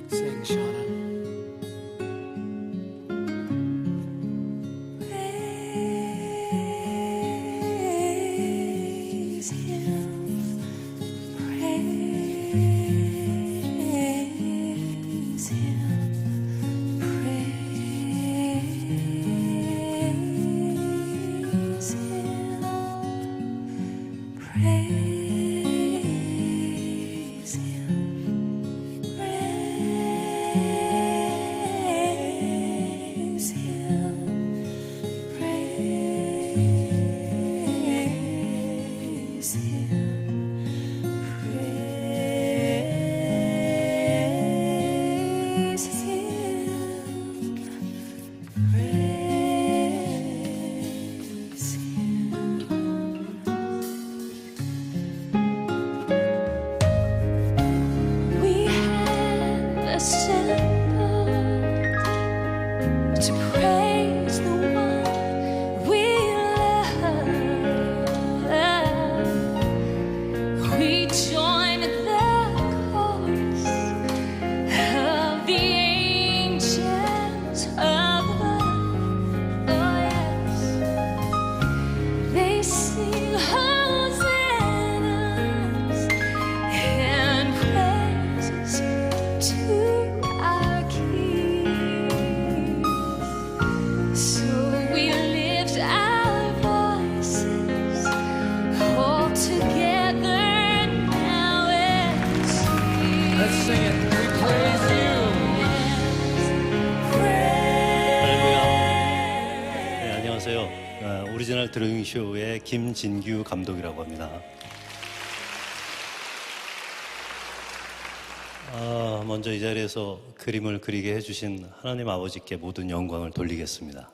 Sing, Shauna. Praise Him, praise Him, praise Him, praise Him. Praise Him, praise Him, praise Him, praise Him. We have assembled to praise the one we love. We join the chorus of the angels above. Oh yes, they sing hosannas and praises to our King. So we lift our voices all together now and sing. Let's sing it. We praise you. 네, 안녕하세요. 오리지널 드로잉 쇼의 김진규 감독이라고 합니다. 먼저 이 자리에서 그림을 그리게 해주신 하나님 아버지께 모든 영광을 돌리겠습니다.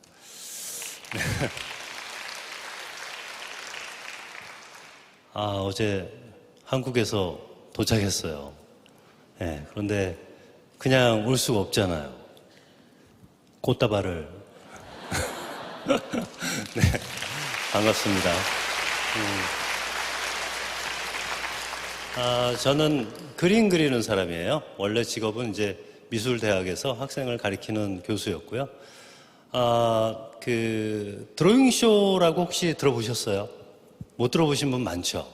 어제 한국에서 도착했어요. 네, 그런데 그냥 올 수가 없잖아요. 꽃다발을. 네, 반갑습니다. 저는 그림 그리는 사람이에요. 원래 직업은 이제 미술대학에서 학생을 가리키는 교수였고요. 그 드로잉 쇼라고 혹시 들어보셨어요? 못 들어보신 분 많죠?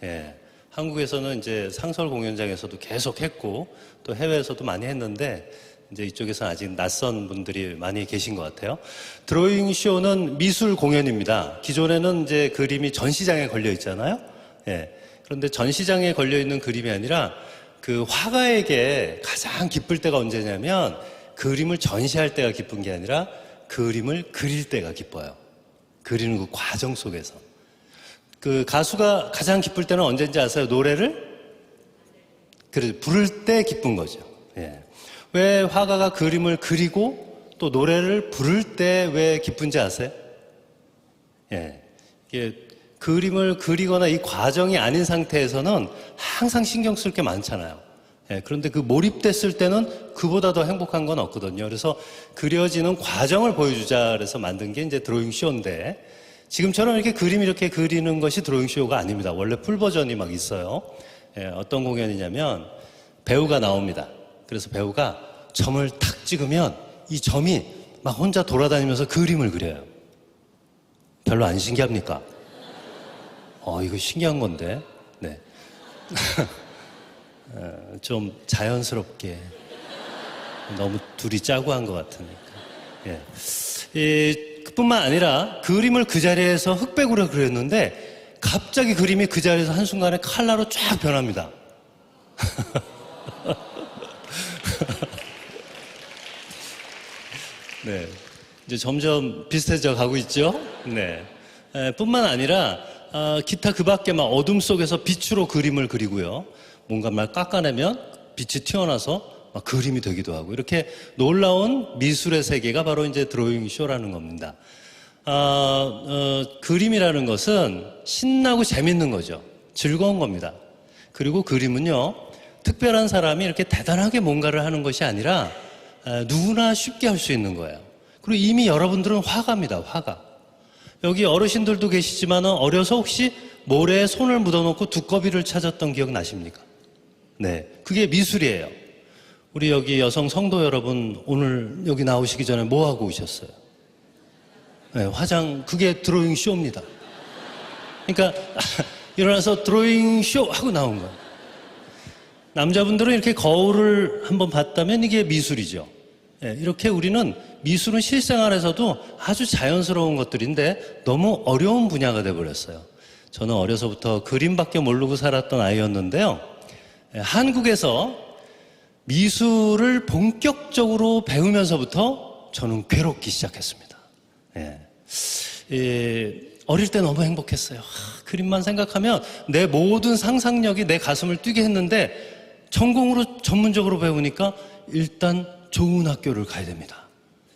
예. 한국에서는 이제 상설 공연장에서도 계속 했고 또 해외에서도 많이 했는데 이제 이쪽에서는 아직 낯선 분들이 많이 계신 것 같아요. 드로잉 쇼는 미술 공연입니다. 기존에는 이제 그림이 전시장에 걸려 있잖아요. 예. 그런데 전시장에 걸려 있는 그림이 아니라 그 화가에게 가장 기쁠 때가 언제냐면 그림을 전시할 때가 기쁜 게 아니라 그림을 그릴 때가 기뻐요. 그리는 그 과정 속에서. 그 가수가 가장 기쁠 때는 언제인지 아세요? 노래를 부를 때 기쁜 거죠. 예. 왜 화가가 그림을 그리고 또 노래를 부를 때 왜 기쁜지 아세요? 예. 이게 그림을 그리거나 이 과정이 아닌 상태에서는 항상 신경 쓸 게 많잖아요. 예. 그런데 그 몰입됐을 때는 그보다 더 행복한 건 없거든요. 그래서 그려지는 과정을 보여주자 그래서 만든 게 이제 드로잉 쇼인데 지금처럼 이렇게 그림 이렇게 그리는 것이 드로잉 쇼가 아닙니다. 원래 풀 버전이 막 있어요. 예, 어떤 공연이냐면 배우가 나옵니다. 그래서 배우가 점을 탁 찍으면 이 점이 막 혼자 돌아다니면서 그림을 그려요. 별로 안 신기합니까? 이거 신기한 건데. 네. 좀 자연스럽게 너무 둘이 짜고 한 것 같으니까. 예. 그뿐만 아니라 그림을 그 자리에서 흑백으로 그렸는데 갑자기 그림이 그 자리에서 한순간에 컬러로 쫙 변합니다. 네, 이제 점점 비슷해져 가고 있죠. 네, 뿐만 아니라 기타 그 밖에 막 어둠 속에서 빛으로 그림을 그리고요. 뭔가 막 깎아내면 빛이 튀어나와서 막 그림이 되기도 하고 이렇게 놀라운 미술의 세계가 바로 이제 드로잉 쇼라는 겁니다. 그림이라는 것은 신나고 재밌는 거죠. 즐거운 겁니다. 그리고 그림은요, 특별한 사람이 이렇게 대단하게 뭔가를 하는 것이 아니라 누구나 쉽게 할 수 있는 거예요. 그리고 이미 여러분들은 화가입니다. 화가. 여기 어르신들도 계시지만 어려서 혹시 모래에 손을 묻어놓고 두꺼비를 찾았던 기억 나십니까? 네, 그게 미술이에요. 우리 여기 여성 성도 여러분 오늘 여기 나오시기 전에 뭐 하고 오셨어요? 네, 그게 드로잉 쇼입니다. 그러니까 일어나서 드로잉 쇼 하고 나온 거예요. 남자분들은 이렇게 거울을 한번 봤다면 이게 미술이죠. 네, 이렇게 우리는 미술은 실생활에서도 아주 자연스러운 것들인데 너무 어려운 분야가 돼버렸어요. 저는 어려서부터 그림밖에 모르고 살았던 아이였는데요. 한국에서 미술을 본격적으로 배우면서부터 저는 괴롭기 시작했습니다. 어릴 때 너무 행복했어요. 그림만 생각하면 내 모든 상상력이 내 가슴을 뛰게 했는데 전공으로 전문적으로 배우니까 일단 좋은 학교를 가야 됩니다.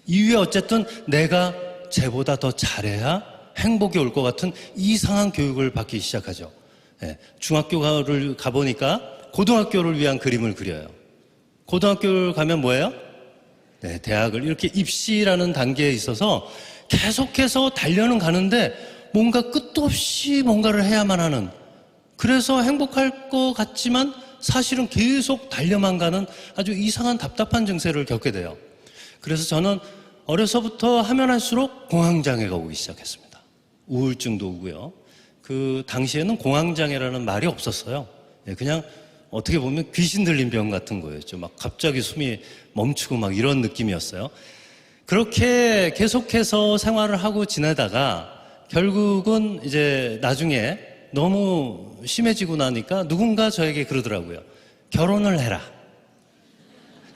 이후에 어쨌든 내가 쟤보다 더 잘해야 행복이 올 것 같은 이상한 교육을 받기 시작하죠. 중학교를 가보니까 고등학교를 위한 그림을 그려요. 고등학교를 가면 뭐예요? 네, 대학을 이렇게 입시라는 단계에 있어서 계속해서 달려는 가는데 뭔가 끝도 없이 뭔가를 해야만 하는, 그래서 행복할 것 같지만 사실은 계속 달려만 가는 아주 이상한 답답한 증세를 겪게 돼요. 그래서 저는 어려서부터 하면 할수록 공황장애가 오기 시작했습니다. 우울증도 오고요. 그 당시에는 공황장애라는 말이 없었어요. 그냥 어떻게 보면 귀신 들린 병 같은 거였죠. 막 갑자기 숨이 멈추고 막 이런 느낌이었어요. 그렇게 계속해서 생활을 하고 지내다가 결국은 이제 나중에 너무 심해지고 나니까 누군가 저에게 그러더라고요. 결혼을 해라.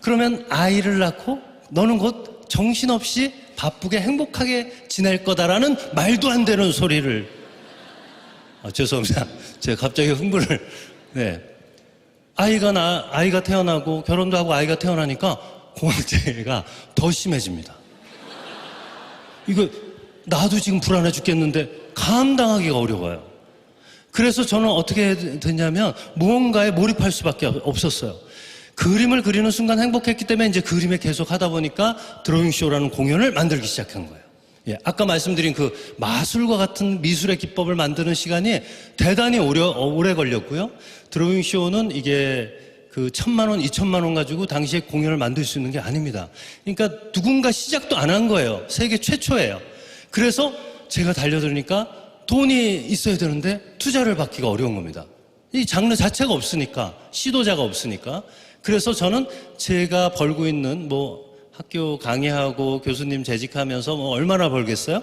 그러면 아이를 낳고 너는 곧 정신없이 바쁘게 행복하게 지낼 거다라는 말도 안 되는 소리를. 죄송합니다. 제가 갑자기 흥분을. 네. 아이가 태어나고 결혼도 하고 아이가 태어나니까 공황장애가 더 심해집니다. 이거 나도 지금 불안해 죽겠는데 감당하기가 어려워요. 그래서 저는 어떻게 됐냐면 무언가에 몰입할 수밖에 없었어요. 그림을 그리는 순간 행복했기 때문에 이제 그림에 계속 하다 보니까 드로잉쇼라는 공연을 만들기 시작한 거예요. 아까 말씀드린 그 마술과 같은 미술의 기법을 만드는 시간이 대단히 오래 걸렸고요. 드로잉쇼는 이게 그 1,000만 원, 2,000만 원 가지고 당시에 공연을 만들 수 있는 게 아닙니다. 그러니까 누군가 시작도 안 한 거예요. 세계 최초예요. 그래서 제가 달려들으니까 돈이 있어야 되는데 투자를 받기가 어려운 겁니다. 이 장르 자체가 없으니까, 시도자가 없으니까. 그래서 저는 제가 벌고 있는 학교 강의하고 교수님 재직하면서 얼마나 벌겠어요?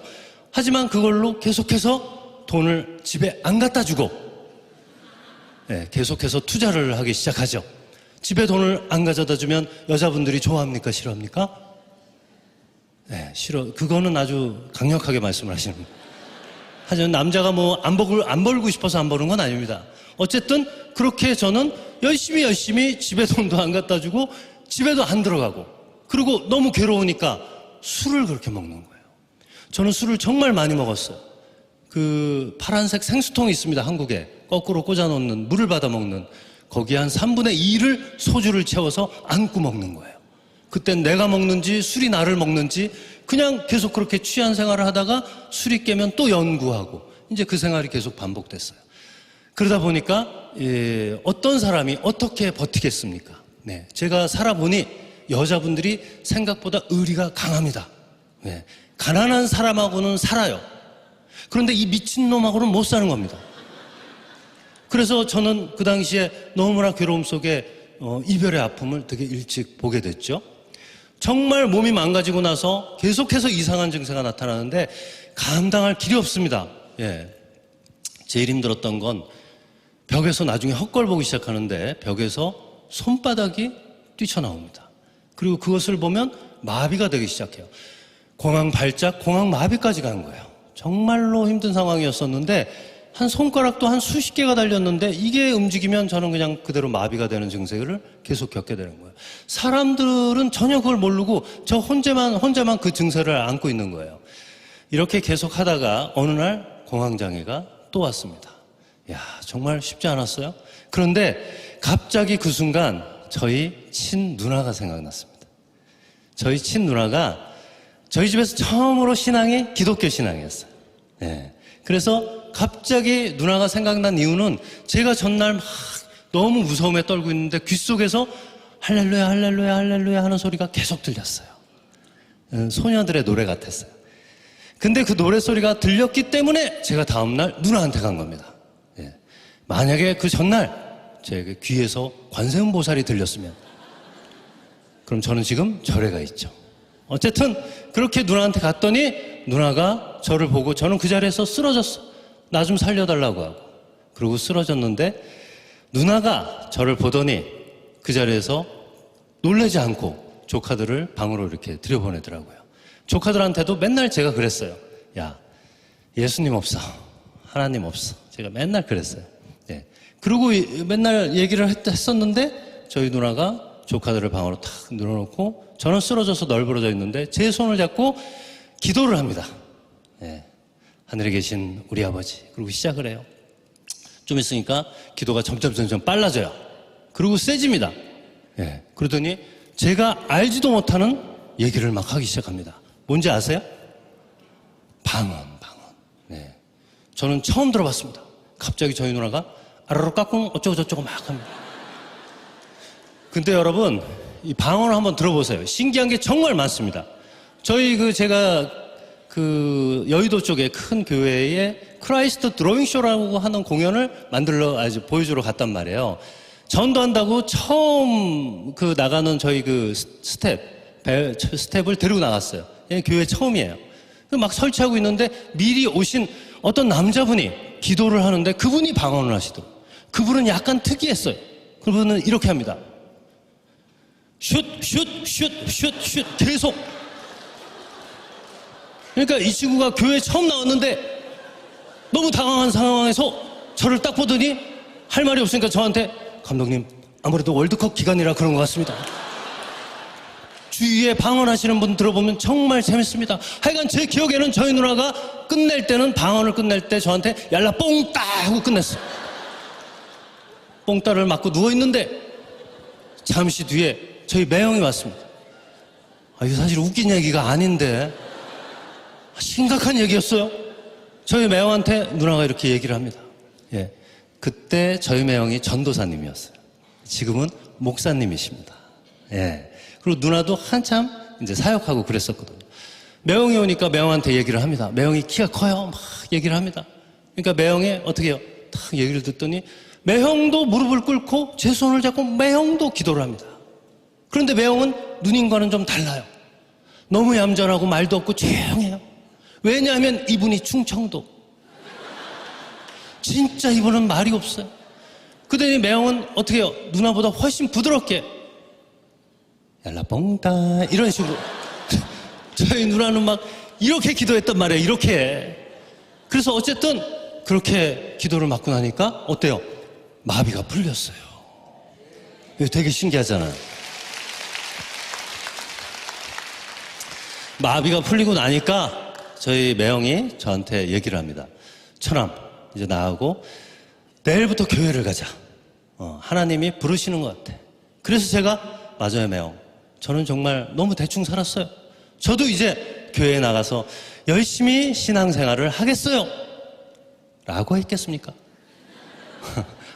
하지만 그걸로 계속해서 돈을 집에 안 갖다 주고, 계속해서 투자를 하기 시작하죠. 집에 돈을 안 가져다 주면 여자분들이 좋아합니까? 싫어합니까? 싫어. 그거는 아주 강력하게 말씀을 하시는 거예요. 하지만 남자가 안 벌고 싶어서 안 버는 건 아닙니다. 어쨌든 그렇게 저는 열심히 집에 돈도 안 갖다 주고 집에도 안 들어가고, 그리고 너무 괴로우니까 술을 그렇게 먹는 거예요. 저는 술을 정말 많이 먹었어요. 그 파란색 생수통이 있습니다. 한국에 거꾸로 꽂아놓는, 물을 받아 먹는, 거기에 한 3분의 2를 소주를 채워서 안고 먹는 거예요. 그땐 내가 먹는지 술이 나를 먹는지 그냥 계속 그렇게 취한 생활을 하다가 술이 깨면 또 연구하고, 이제 그 생활이 계속 반복됐어요. 그러다 보니까 어떤 사람이 어떻게 버티겠습니까? 제가 살아보니 여자분들이 생각보다 의리가 강합니다. 가난한 사람하고는 살아요. 그런데 이 미친놈하고는 못 사는 겁니다. 그래서 저는 그 당시에 너무나 괴로움 속에 이별의 아픔을 되게 일찍 보게 됐죠. 정말 몸이 망가지고 나서 계속해서 이상한 증세가 나타나는데 감당할 길이 없습니다. 제일 힘들었던 건 벽에서 나중에 헛걸 보기 시작하는데 벽에서 손바닥이 뛰쳐나옵니다. 그리고 그것을 보면 마비가 되기 시작해요. 공황 발작, 공황 마비까지 간 거예요. 정말로 힘든 상황이었었는데 한 손가락도 한 수십 개가 달렸는데 이게 움직이면 저는 그냥 그대로 마비가 되는 증세를 계속 겪게 되는 거예요. 사람들은 전혀 그걸 모르고 저 혼자만 그 증세를 안고 있는 거예요. 이렇게 계속 하다가 어느 날 공황장애가 또 왔습니다. 정말 쉽지 않았어요. 그런데 갑자기 그 순간 저희 친누나가 생각났습니다. 저희 친누나가 저희 집에서 처음으로 신앙이 기독교 신앙이었어요. 그래서 갑자기 누나가 생각난 이유는 제가 전날 막 너무 무서움에 떨고 있는데 귓속에서 할렐루야 할렐루야 할렐루야 하는 소리가 계속 들렸어요. 소녀들의 노래 같았어요. 근데 그 노래소리가 들렸기 때문에 제가 다음날 누나한테 간 겁니다. 예. 만약에 그 전날 제 귀에서 관세음보살이 들렸으면 그럼 저는 지금 절에 가 있죠. 어쨌든 그렇게 누나한테 갔더니 누나가 저를 보고 저는 그 자리에서 쓰러졌어. 나 좀 살려달라고 하고. 그러고 쓰러졌는데 누나가 저를 보더니 그 자리에서 놀라지 않고 조카들을 방으로 이렇게 들여보내더라고요. 조카들한테도 맨날 제가 그랬어요. 야, 예수님 없어. 하나님 없어. 제가 맨날 그랬어요. 예. 그리고 맨날 얘기를 했었는데 저희 누나가 조카들을 방으로 탁 늘어놓고 저는 쓰러져서 널브러져 있는데 제 손을 잡고 기도를 합니다. 예. 하늘에 계신 우리 아버지. 그리고 시작을 해요. 좀 있으니까 기도가 점점 빨라져요. 그리고 세집니다. 예. 그러더니 제가 알지도 못하는 얘기를 막 하기 시작합니다. 뭔지 아세요? 방언. 네. 저는 처음 들어봤습니다. 갑자기 저희 누나가 아라로 깎꿍 어쩌고저쩌고 막 합니다. 근데 여러분, 이 방언을 한번 들어보세요. 신기한 게 정말 많습니다. 저희 제가 여의도 쪽에 큰 교회에 크라이스트 드로잉쇼라고 하는 공연을 보여주러 갔단 말이에요. 전도한다고 처음 나가는 저희 스텝을 데리고 나갔어요. 교회 처음이에요. 막 설치하고 있는데 미리 오신 어떤 남자분이 기도를 하는데 그분이 방언을 하시더라고요. 그분은 약간 특이했어요. 그분은 이렇게 합니다. 슛 계속. 그러니까 이 친구가 교회에 처음 나왔는데 너무 당황한 상황에서 저를 딱 보더니 할 말이 없으니까 저한테 감독님 아무래도 월드컵 기간이라 그런 것 같습니다. 주위에 방언하시는 분 들어보면 정말 재밌습니다. 하여간 제 기억에는 저희 누나가 방언을 끝낼 때 저한테 얄라 뽕따 하고 끝냈어요. 뽕따를 맞고 누워있는데 잠시 뒤에 저희 매형이 왔습니다. 이거 사실 웃긴 얘기가 아닌데 심각한 얘기였어요. 저희 매형한테 누나가 이렇게 얘기를 합니다. 예, 그때 저희 매형이 전도사님이었어요. 지금은 목사님이십니다. 예. 그리고 누나도 한참 이제 사역하고 그랬었거든요. 매형이 오니까 매형한테 얘기를 합니다. 매형이 키가 커요. 막 얘기를 합니다. 그러니까 매형이 어떻게 해요? 탁 얘기를 듣더니 매형도 무릎을 꿇고 제 손을 잡고 매형도 기도를 합니다. 그런데 매형은 누님과는 좀 달라요. 너무 얌전하고 말도 없고 조용해요. 왜냐하면 이분이 충청도. 진짜 이분은 말이 없어요. 그러더니 매형은 어떻게 해요? 누나보다 훨씬 부드럽게 얄라뽕따 이런 식으로 저희 누나는 막 이렇게 기도했단 말이에요. 이렇게. 그래서 어쨌든 그렇게 기도를 받고 나니까 어때요? 마비가 풀렸어요. 이거 되게 신기하잖아요. 마비가 풀리고 나니까 저희 매형이 저한테 얘기를 합니다. 처남 이제 나하고 내일부터 교회를 가자. 하나님이 부르시는 것 같아. 그래서 제가 맞아요 매형. 저는 정말 너무 대충 살았어요. 저도 이제 교회에 나가서 열심히 신앙생활을 하겠어요. 라고 했겠습니까?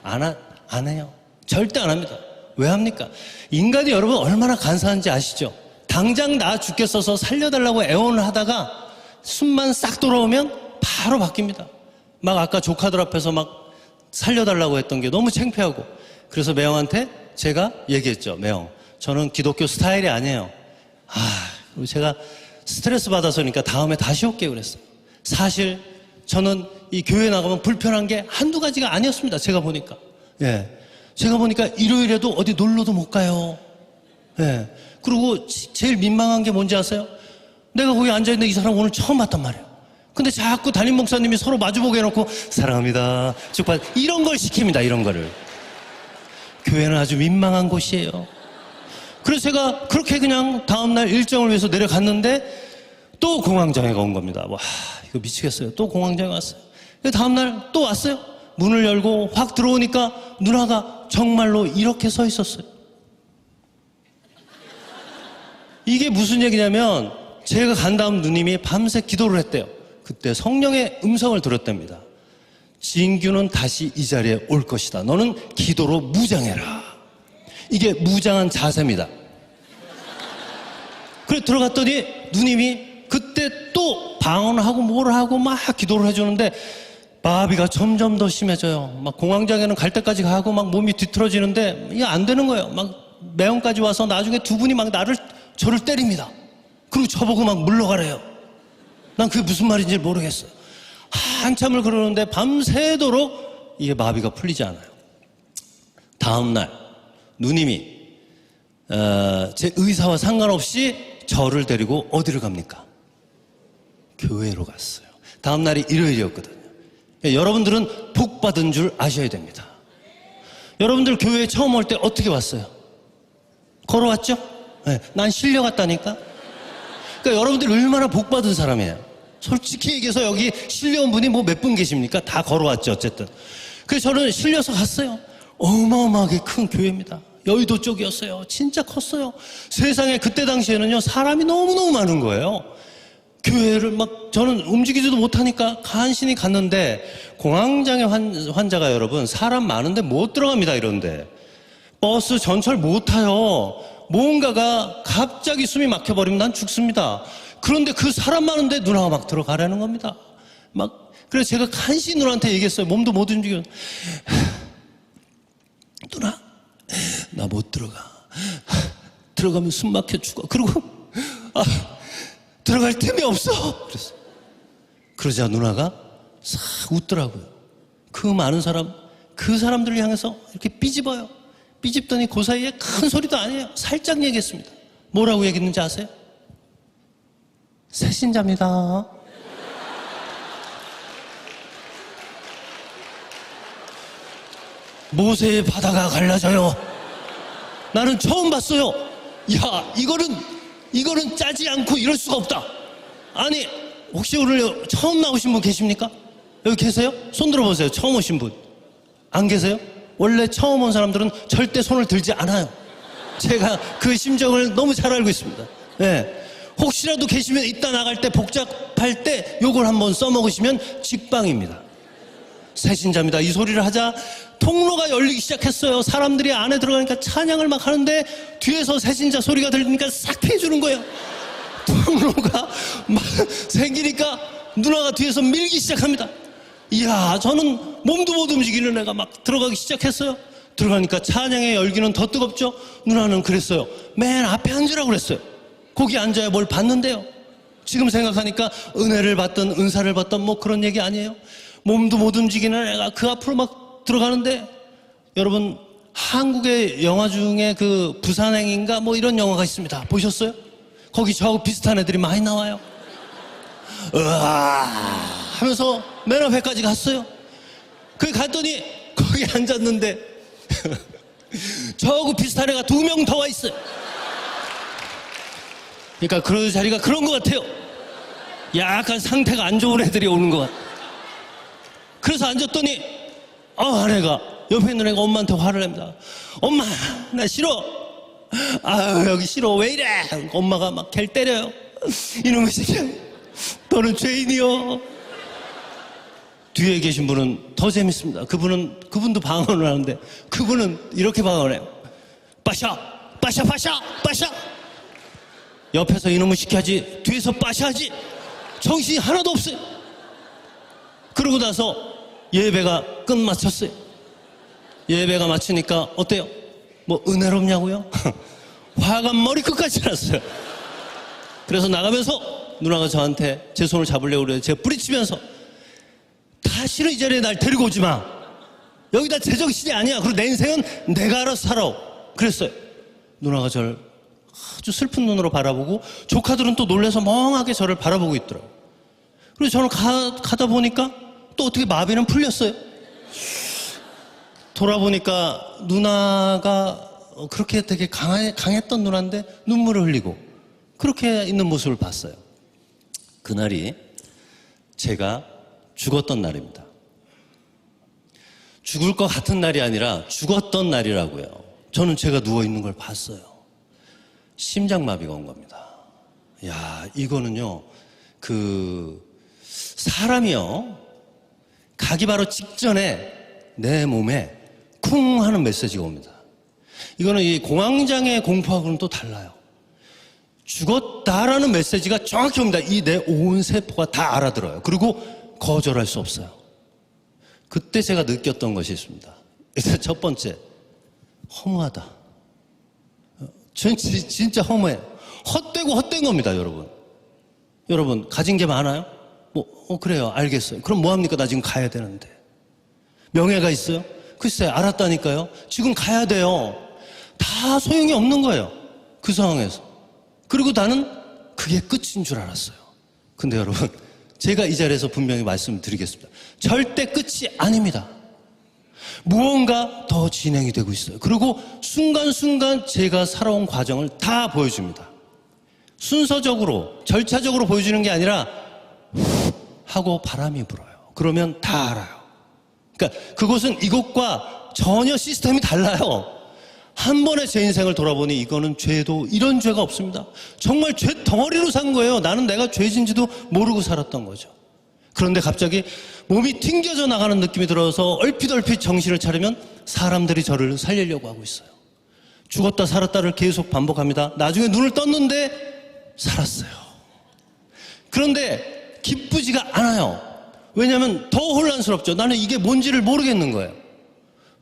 안 해요. 절대 안 합니다. 왜 합니까? 인간이 여러분 얼마나 간사한지 아시죠? 당장 나 죽겠어서 살려달라고 애원을 하다가 숨만 싹 돌아오면 바로 바뀝니다. 막 아까 조카들 앞에서 막 살려달라고 했던 게 너무 창피하고 그래서 매형한테 제가 얘기했죠. 매형, 저는 기독교 스타일이 아니에요. 제가 스트레스 받아서니까 다음에 다시 올게요 그랬어요. 사실 저는 이 교회 나가면 불편한 게 한두 가지가 아니었습니다. 제가 보니까. 예. 제가 보니까 일요일에도 어디 놀러도 못 가요. 예. 그리고 제일 민망한 게 뭔지 아세요? 내가 거기 앉아있는데 이 사람 오늘 처음 봤단 말이에요. 근데 자꾸 담임 목사님이 서로 마주보게 해놓고 사랑합니다. 축하 이런 걸 시킵니다. 이런 거를. 교회는 아주 민망한 곳이에요. 그래서 제가 그렇게 그냥 다음날 일정을 위해서 내려갔는데 또 공황장애가 온 겁니다. 와, 이거 미치겠어요. 또 공황장애 왔어요. 다음날 또 왔어요. 문을 열고 확 들어오니까 누나가 정말로 이렇게 서 있었어요. 이게 무슨 얘기냐면 제가 간 다음 누님이 밤새 기도를 했대요. 그때 성령의 음성을 들었답니다. 진규는 다시 이 자리에 올 것이다. 너는 기도로 무장해라. 이게 무장한 자세입니다. 그래 들어갔더니 누님이 그때 또 방언하고 뭘 하고 막 기도를 해주는데 마비가 점점 더 심해져요. 막 공황장애는 갈 때까지 가고 막 몸이 뒤틀어지는데 이게 안 되는 거예요. 막 매형까지 와서 나중에 두 분이 막 저를 때립니다. 그리고 저보고 막 물러가래요. 난 그게 무슨 말인지 모르겠어요. 한참을 그러는데 밤새도록 이게 마비가 풀리지 않아요. 다음날 누님이 제 의사와 상관없이 저를 데리고 어디를 갑니까? 교회로 갔어요. 다음날이 일요일이었거든요. 여러분들은 복 받은 줄 아셔야 됩니다. 여러분들 교회에 처음 올 때 어떻게 왔어요? 걸어왔죠? 네, 난 실려갔다니까. 그러니까 여러분들 얼마나 복 받은 사람이에요. 솔직히 얘기해서 여기 실려온 분이 뭐 몇 분 계십니까? 다 걸어왔죠 어쨌든. 그래서 저는 실려서 갔어요. 어마어마하게 큰 교회입니다. 여의도 쪽이었어요. 진짜 컸어요. 세상에 그때 당시에는요 사람이 너무너무 많은 거예요. 교회를 막 저는 움직이지도 못하니까 간신히 갔는데 공황장애 환자가 여러분 사람 많은데 못 들어갑니다. 이런데 버스 전철 못 타요. 뭔가가 갑자기 숨이 막혀버리면 난 죽습니다. 그런데 그 사람 많은데 누나가 막 들어가라는 겁니다. 막 그래서 제가 간신히 누나한테 얘기했어요. 몸도 못 움직여. 누나 나 못 들어가. 들어가면 숨 막혀 죽어. 그리고 들어갈 틈이 없어. 그랬어. 그러자 누나가 싹 웃더라고요. 그 많은 사람, 그 사람들을 향해서 이렇게 삐집어요. 삐집더니 그 사이에 큰 소리도 아니에요. 살짝 얘기했습니다. 뭐라고 얘기했는지 아세요? 새신자입니다. 모세의 바다가 갈라져요. 나는 처음 봤어요. 야, 이거는 짜지 않고 이럴 수가 없다. 아니, 혹시 오늘 처음 나오신 분 계십니까? 여기 계세요? 손 들어보세요. 처음 오신 분. 안 계세요? 원래 처음 온 사람들은 절대 손을 들지 않아요. 제가 그 심정을 너무 잘 알고 있습니다. 네. 혹시라도 계시면 이따 나갈 때 복잡할 때 요걸 한번 써먹으시면 직방입니다. 새신자입니다. 이 소리를 하자 통로가 열리기 시작했어요. 사람들이 안에 들어가니까 찬양을 막 하는데 뒤에서 새신자 소리가 들리니까 싹 피해주는 거예요. 통로가 막 생기니까 누나가 뒤에서 밀기 시작합니다. 이야, 저는 몸도 못 움직이는 애가 막 들어가기 시작했어요. 들어가니까 찬양의 열기는 더 뜨겁죠. 누나는 그랬어요. 맨 앞에 앉으라고 그랬어요. 거기 앉아야 뭘 받는데요. 지금 생각하니까 은혜를 받던 은사를 받던 뭐 그런 얘기 아니에요. 몸도 못 움직이는 애가 그 앞으로 막 들어가는데 여러분 한국의 영화 중에 그 부산행인가 뭐 이런 영화가 있습니다. 보셨어요? 거기 저하고 비슷한 애들이 많이 나와요. 으아 하면서 맨 앞에까지 갔어요. 거기 갔더니 거기 앉았는데 저하고 비슷한 애가 2명 더 와 있어요. 그러니까 그런 자리가 그런 것 같아요. 약간 상태가 안 좋은 애들이 오는 것 같아요. 그래서 앉았더니 아내가 옆에 있는 애가 엄마한테 화를 냅니다. 엄마 나 싫어. 여기 싫어. 왜 이래. 엄마가 막 걔를 때려요. 이놈의 새끼야 너는 죄인이여. 뒤에 계신 분은 더 재밌습니다. 그분도 방언을 하는데 그분은 이렇게 방언해요. 빠샤 빠샤 빠샤 빠샤. 옆에서 이놈의 시켜야지 뒤에서 빠샤하지. 정신이 하나도 없어요. 그러고 나서 예배가 끝마쳤어요. 예배가 마치니까 어때요? 뭐 은혜롭냐고요? 화가 머리끝까지 났어요. 그래서 나가면서 누나가 저한테 제 손을 잡으려고 그래요. 제가 뿌리치면서 다시는 이 자리에 날 데리고 오지 마. 여기다 제정신이 아니야. 그리고 내 인생은 내가 알아서 살아. 그랬어요. 누나가 저를 아주 슬픈 눈으로 바라보고 조카들은 또 놀라서 멍하게 저를 바라보고 있더라고요. 그래서 저는 가다 보니까 또 어떻게 마비는 풀렸어요. 돌아보니까 누나가 그렇게 되게 강했던 누나인데 눈물을 흘리고 그렇게 있는 모습을 봤어요. 그날이 제가 죽었던 날입니다. 죽을 것 같은 날이 아니라 죽었던 날이라고요. 저는 제가 누워있는 걸 봤어요. 심장마비가 온 겁니다. 야, 이거는요, 사람이요, 가기 바로 직전에 내 몸에 쿵 하는 메시지가 옵니다. 이거는 이 공황장애 공포하고는 또 달라요. 죽었다라는 메시지가 정확히 옵니다. 이 내 온 세포가 다 알아들어요. 그리고 거절할 수 없어요. 그때 제가 느꼈던 것이 있습니다. 일단 첫 번째, 허무하다. 진짜 허무해요. 헛된 겁니다, 여러분. 여러분, 가진 게 많아요? 그래요. 알겠어요. 그럼 뭐합니까? 나 지금 가야 되는데. 명예가 있어요? 글쎄, 알았다니까요. 지금 가야 돼요. 다 소용이 없는 거예요. 그 상황에서. 그리고 나는 그게 끝인 줄 알았어요. 근데 여러분, 제가 이 자리에서 분명히 말씀드리겠습니다. 절대 끝이 아닙니다. 무언가 더 진행이 되고 있어요. 그리고 순간순간 제가 살아온 과정을 다 보여줍니다. 순서적으로, 절차적으로 보여주는 게 아니라 하고 바람이 불어요. 그러면 다 알아요. 그러니까 그곳은 이곳과 전혀 시스템이 달라요. 한 번에 제 인생을 돌아보니 이거는 죄도 이런 죄가 없습니다. 정말 죄 덩어리로 산 거예요. 나는 내가 죄진지도 모르고 살았던 거죠. 그런데 갑자기 몸이 튕겨져 나가는 느낌이 들어서 얼핏 정신을 차리면 사람들이 저를 살리려고 하고 있어요. 죽었다 살았다를 계속 반복합니다. 나중에 눈을 떴는데 살았어요. 그런데 기쁘지가 않아요. 왜냐하면 더 혼란스럽죠. 나는 이게 뭔지를 모르겠는 거예요.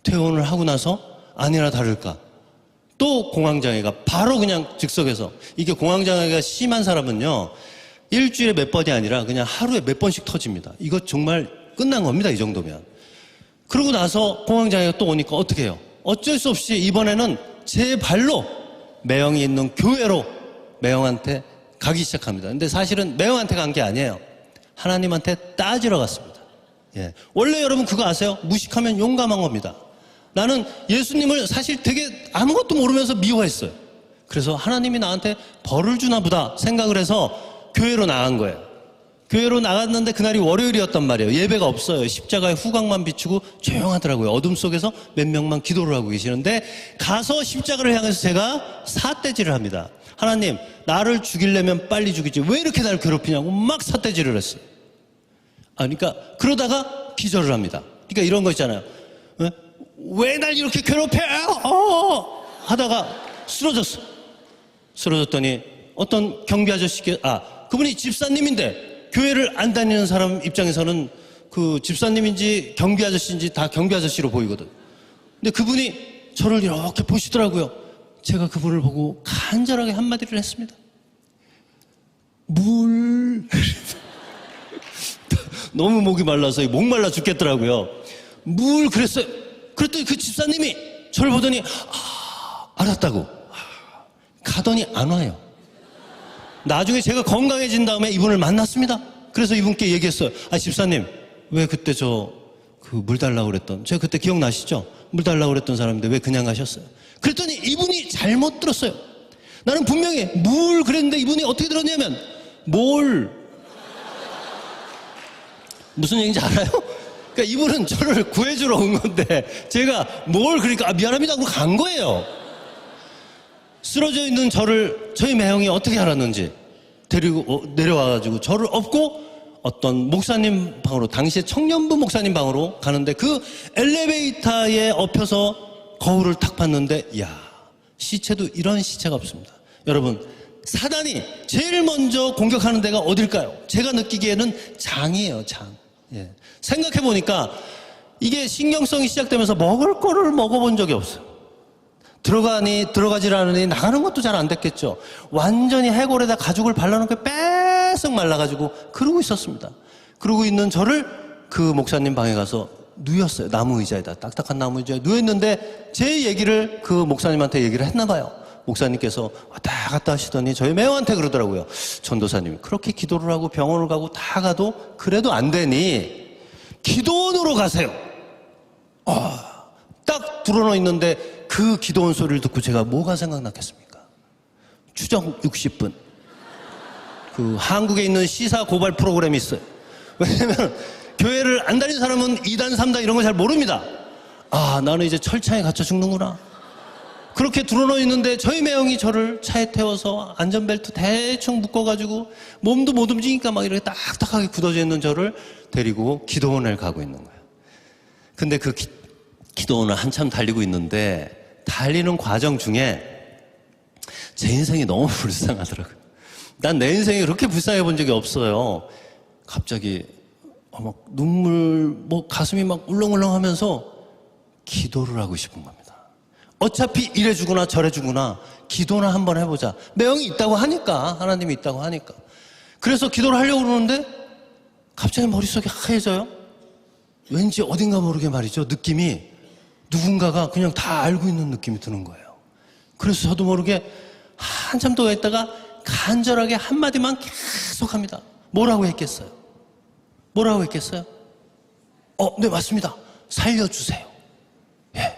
퇴원을 하고 나서 아니나 다를까 또 공황장애가 바로 그냥 즉석에서, 이게 공황장애가 심한 사람은요 일주일에 몇 번이 아니라 그냥 하루에 몇 번씩 터집니다. 이거 정말 끝난 겁니다, 이 정도면. 그러고 나서 공황장애가 또 오니까 어떻게 해요? 어쩔 수 없이 이번에는 제 발로 매형이 있는 교회로 매형한테 가기 시작합니다. 근데 사실은 매형한테 간 게 아니에요. 하나님한테 따지러 갔습니다. 예. 원래 여러분 그거 아세요? 무식하면 용감한 겁니다. 나는 예수님을 사실 되게 아무것도 모르면서 미워했어요. 그래서 하나님이 나한테 벌을 주나 보다 생각을 해서 교회로 나간 거예요. 교회로 나갔는데 그날이 월요일이었단 말이에요. 예배가 없어요. 십자가의 후광만 비추고 조용하더라고요. 어둠 속에서 몇 명만 기도를 하고 계시는데 가서 십자가를 향해서 제가 삿대질을 합니다. 하나님, 나를 죽이려면 빨리 죽이지 왜 이렇게 날 괴롭히냐고 막 삿대질을 했어요. 그러니까 그러다가 기절을 합니다. 그러니까 이런 거 있잖아요. 왜 날 이렇게 괴롭혀? 하다가 쓰러졌어. 쓰러졌더니 어떤 경비 아저씨께, 그분이 집사님인데 교회를 안 다니는 사람 입장에서는 그 집사님인지 경비 아저씨인지 다 경비 아저씨로 보이거든. 근데 그분이 저를 이렇게 보시더라고요. 제가 그분을 보고 간절하게 한마디를 했습니다. 물. 너무 목이 말라서 목 말라 죽겠더라고요. 물 그랬어요. 그랬더니 그 집사님이 저를 보더니 알았다고. 가더니 안 와요. 나중에 제가 건강해진 다음에 이분을 만났습니다. 그래서 이분께 얘기했어요. 집사님, 왜 그때 물 달라고 그랬던, 제가 그때 기억나시죠? 물 달라고 그랬던 사람인데 왜 그냥 가셨어요? 그랬더니 이분이 잘못 들었어요. 나는 분명히 물 그랬는데 이분이 어떻게 들었냐면 무슨 얘기인지 알아요? 그러니까 이분은 저를 구해주러 온 건데 제가 그러니까 미안합니다 하고 간 거예요. 쓰러져 있는 저희 매형이 어떻게 알았는지 데리고 내려와가지고 저를 업고 어떤 목사님 방으로, 당시에 청년부 목사님 방으로 가는데 그 엘리베이터에 엎혀서 거울을 탁 봤는데 시체도 이런 시체가 없습니다. 여러분, 사단이 제일 먼저 공격하는 데가 어딜까요? 제가 느끼기에는 장이에요, 장. 예. 생각해보니까 이게 신경성이 시작되면서 먹을 거를 먹어본 적이 없어요. 들어가질 않으니 나가는 것도 잘 안 됐겠죠. 완전히 해골에다 가죽을 발라놓고 뺏썩 말라가지고 그러고 있었습니다. 그러고 있는 저를 그 목사님 방에 가서 누웠어요. 나무 의자에다, 딱딱한 나무 의자에 누웠는데 제 얘기를 그 목사님한테 얘기를 했나 봐요. 목사님께서 왔다 갔다 하시더니 저희 매형한테 그러더라고요. 전도사님, 그렇게 기도를 하고 병원을 가고 다 가도 그래도 안 되니 기도원으로 가세요. 딱 불어넣어 있는데 그 기도원 소리를 듣고 제가 뭐가 생각났겠습니까? 추정 60분. 그 한국에 있는 시사 고발 프로그램이 있어요. 왜냐면 교회를 안 다니는 사람은 2단, 3단 이런 거 잘 모릅니다. 나는 이제 철창에 갇혀 죽는구나. 그렇게 드러누워 있는데 저희 매형이 저를 차에 태워서 안전벨트 대충 묶어가지고 몸도 못 움직이니까 막 이렇게 딱딱하게 굳어져 있는 저를 데리고 기도원을 가고 있는 거예요. 근데 그 기도원을 한참 달리고 있는데 달리는 과정 중에 제 인생이 너무 불쌍하더라고요. 난 내 인생이 그렇게 불쌍해 본 적이 없어요. 갑자기 막 눈물, 가슴이 막 울렁울렁 하면서 기도를 하고 싶은 겁니다. 어차피 이래 주구나 저래 주구나 기도나 한번 해보자. 매형이 있다고 하니까, 하나님이 있다고 하니까. 그래서 기도를 하려고 그러는데 갑자기 머릿속이 하얘져요. 왠지 어딘가 모르게 말이죠. 느낌이 누군가가 그냥 다 알고 있는 느낌이 드는 거예요. 그래서 저도 모르게 한참 동안 있다가 간절하게 한마디만 계속 합니다. 뭐라고 했겠어요? 뭐라고 했겠어요? 네, 맞습니다. 살려주세요. 예.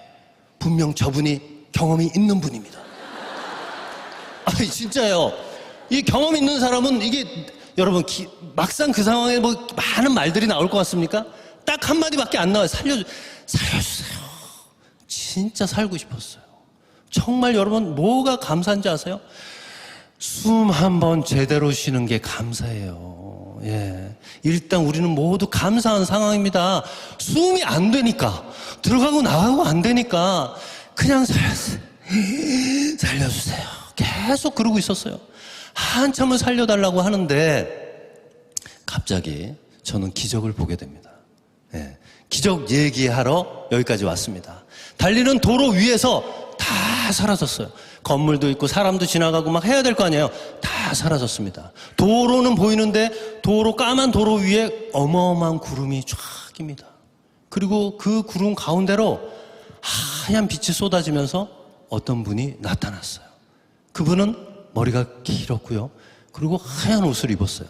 분명 저분이 경험이 있는 분입니다. 아니, 진짜요. 이 경험 있는 사람은 이게, 여러분, 막상 그 상황에 많은 말들이 나올 것 같습니까? 딱 한마디밖에 안 나와요. 살려주세요. 진짜 살고 싶었어요. 정말 여러분, 뭐가 감사한지 아세요? 숨 한 번 제대로 쉬는 게 감사해요. 예. 일단 우리는 모두 감사한 상황입니다. 숨이 안 되니까, 들어가고 나가고 안 되니까, 그냥 살려주세요. 계속 그러고 있었어요. 한참을 살려달라고 하는데, 갑자기 저는 기적을 보게 됩니다. 예. 기적 얘기하러 여기까지 왔습니다. 달리는 도로 위에서 다 사라졌어요. 건물도 있고 사람도 지나가고 막 해야 될 거 아니에요. 다 사라졌습니다. 도로는 보이는데 까만 도로 위에 어마어마한 구름이 쫙 깁니다. 그리고 그 구름 가운데로 하얀 빛이 쏟아지면서 어떤 분이 나타났어요. 그분은 머리가 길었고요. 그리고 하얀 옷을 입었어요.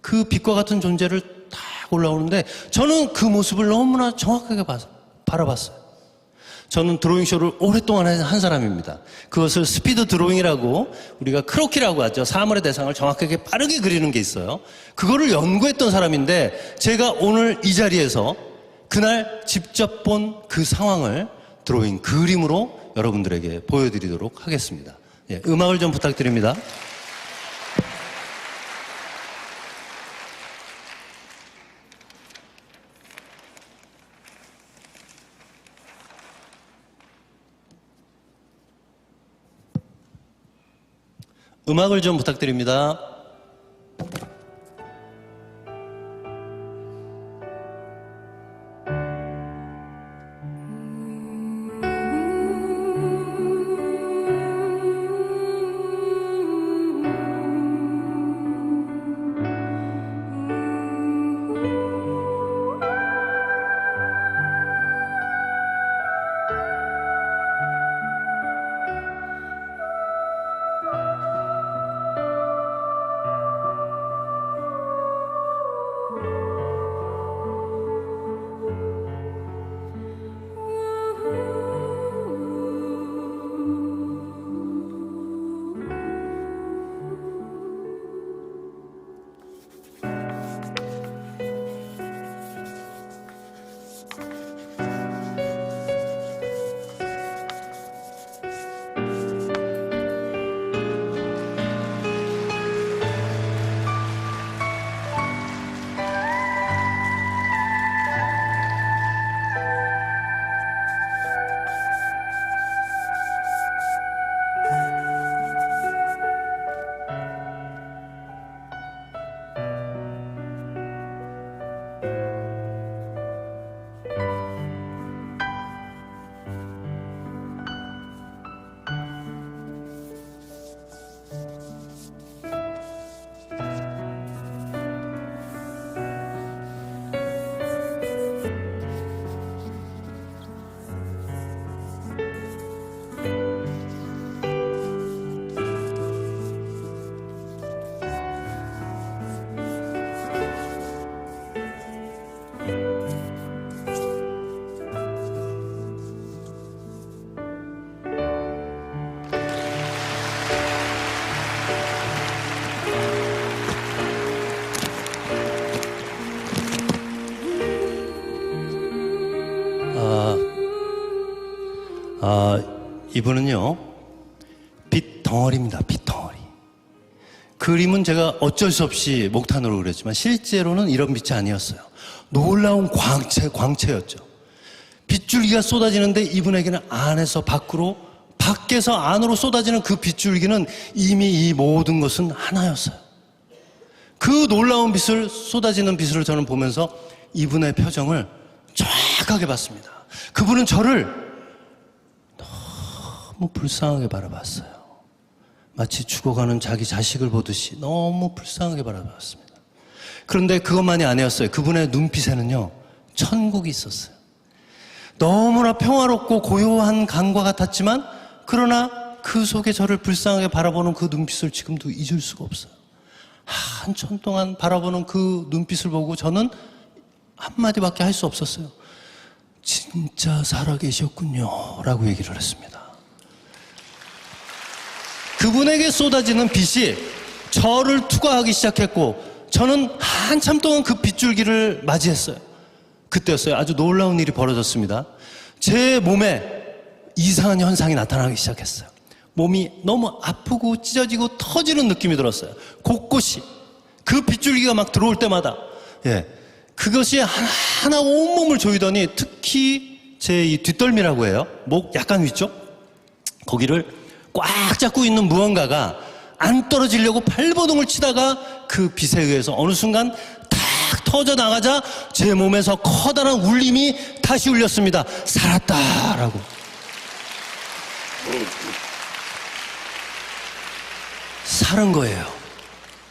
그 빛과 같은 존재를 딱 올라오는데 저는 그 모습을 너무나 정확하게 바라봤어요. 저는 드로잉쇼를 오랫동안 한 사람입니다. 그것을 스피드 드로잉이라고 우리가 크로키라고 하죠. 사물의 대상을 정확하게 빠르게 그리는 게 있어요. 그거를 연구했던 사람인데 제가 오늘 이 자리에서 그날 직접 본 그 상황을 드로잉 그림으로 여러분들에게 보여드리도록 하겠습니다. 예, 음악을 좀 부탁드립니다. 음악을 좀 부탁드립니다. 이분은요, 덩어리입니다. 핏덩어리. 그림은 제가 어쩔 수 없이 목탄으로 그렸지만 실제로는 이런 빛이 아니었어요. 놀라운 광채였죠. 빗줄기가 쏟아지는데 이분에게는 안에서 밖으로, 밖에서 안으로 쏟아지는 그 빗줄기는 이미 이 모든 것은 하나였어요. 그 놀라운 빛을, 쏟아지는 빛을 저는 보면서 이분의 표정을 정확하게 봤습니다. 그분은 저를 너무 불쌍하게 바라봤어요. 마치 죽어가는 자기 자식을 보듯이 너무 불쌍하게 바라봤습니다. 그런데 그것만이 아니었어요. 그분의 눈빛에는요, 천국이 있었어요. 너무나 평화롭고 고요한 강과 같았지만, 그러나 그 속에 저를 불쌍하게 바라보는 그 눈빛을 지금도 잊을 수가 없어요. 한참 동안 바라보는 그 눈빛을 보고 저는 한마디밖에 할 수 없었어요. 진짜 살아계셨군요 라고 얘기를 했습니다. 그분에게 쏟아지는 빛이 저를 투과하기 시작했고, 저는 한참 동안 그 빗줄기를 맞이했어요. 그때였어요. 아주 놀라운 일이 벌어졌습니다. 제 몸에 이상한 현상이 나타나기 시작했어요. 몸이 너무 아프고 찢어지고 터지는 느낌이 들었어요. 곳곳이 그 빗줄기가 막 들어올 때마다, 그것이 하나하나 온몸을 조이더니 특히 제 이 뒷덜미라고 해요. 목 약간 위쪽, 거기를 꽉 잡고 있는 무언가가 안 떨어지려고 발버둥을 치다가 그 빛에 의해서 어느 순간 탁 터져 나가자 제 몸에서 커다란 울림이 다시 울렸습니다. 살았다라고. 살은 거예요.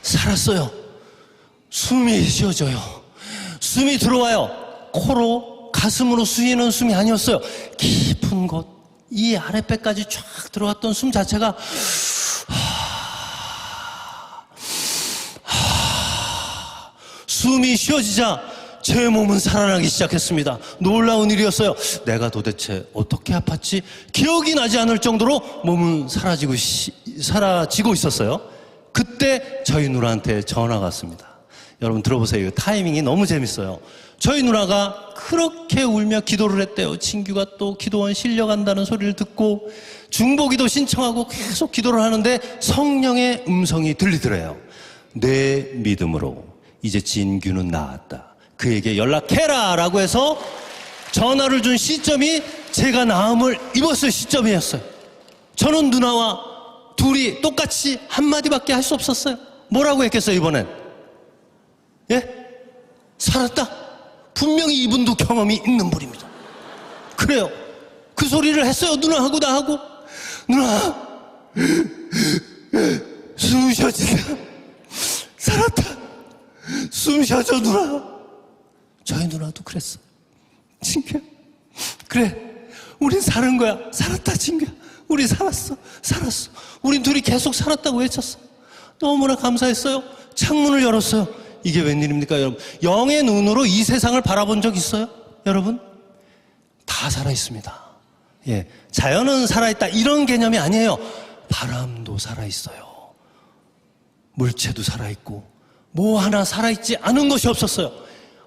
살았어요. 숨이 쉬어져요. 숨이 들어와요. 코로, 가슴으로 쉬는 숨이 아니었어요. 깊은 곳, 이 아랫배까지 쫙 들어갔던 숨 자체가 숨이 쉬어지자 제 몸은 살아나기 시작했습니다. 놀라운 일이었어요. 내가 도대체 어떻게 아팠지? 기억이 나지 않을 정도로 몸은 사라지고 있었어요. 그때 저희 누나한테 전화가 왔습니다. 여러분 들어보세요. 타이밍이 너무 재밌어요. 저희 누나가 그렇게 울며 기도를 했대요. 친규가 또 기도원 실려간다는 소리를 듣고 중보기도 신청하고 계속 기도를 하는데 성령의 음성이 들리더래요. 내 믿음으로 이제 진규는 나았다. 그에게 연락해라 라고 해서 전화를 준 시점이 제가 나음을 입었을 시점이었어요. 저는 누나와 둘이 똑같이 한마디밖에 할 수 없었어요. 뭐라고 했겠어요 이번엔? 살았다. 분명히 이분도 경험이 있는 분입니다. 그래요. 그 소리를 했어요. 누나하고 나하고. 누나 숨 쉬어진다. 살았다. 숨 쉬어줘 누나. 저희 누나도 그랬어. 진규야 그래 우린 사는 거야. 살았다 진규야. 우리 살았어. 우린 둘이 계속 살았다고 외쳤어. 너무나 감사했어요. 창문을 열었어요. 이게 웬일입니까 여러분? 영의 눈으로 이 세상을 바라본 적 있어요? 여러분? 다 살아있습니다. 자연은 살아있다 이런 개념이 아니에요. 바람도 살아있어요. 물체도 살아있고 뭐 하나 살아있지 않은 것이 없었어요.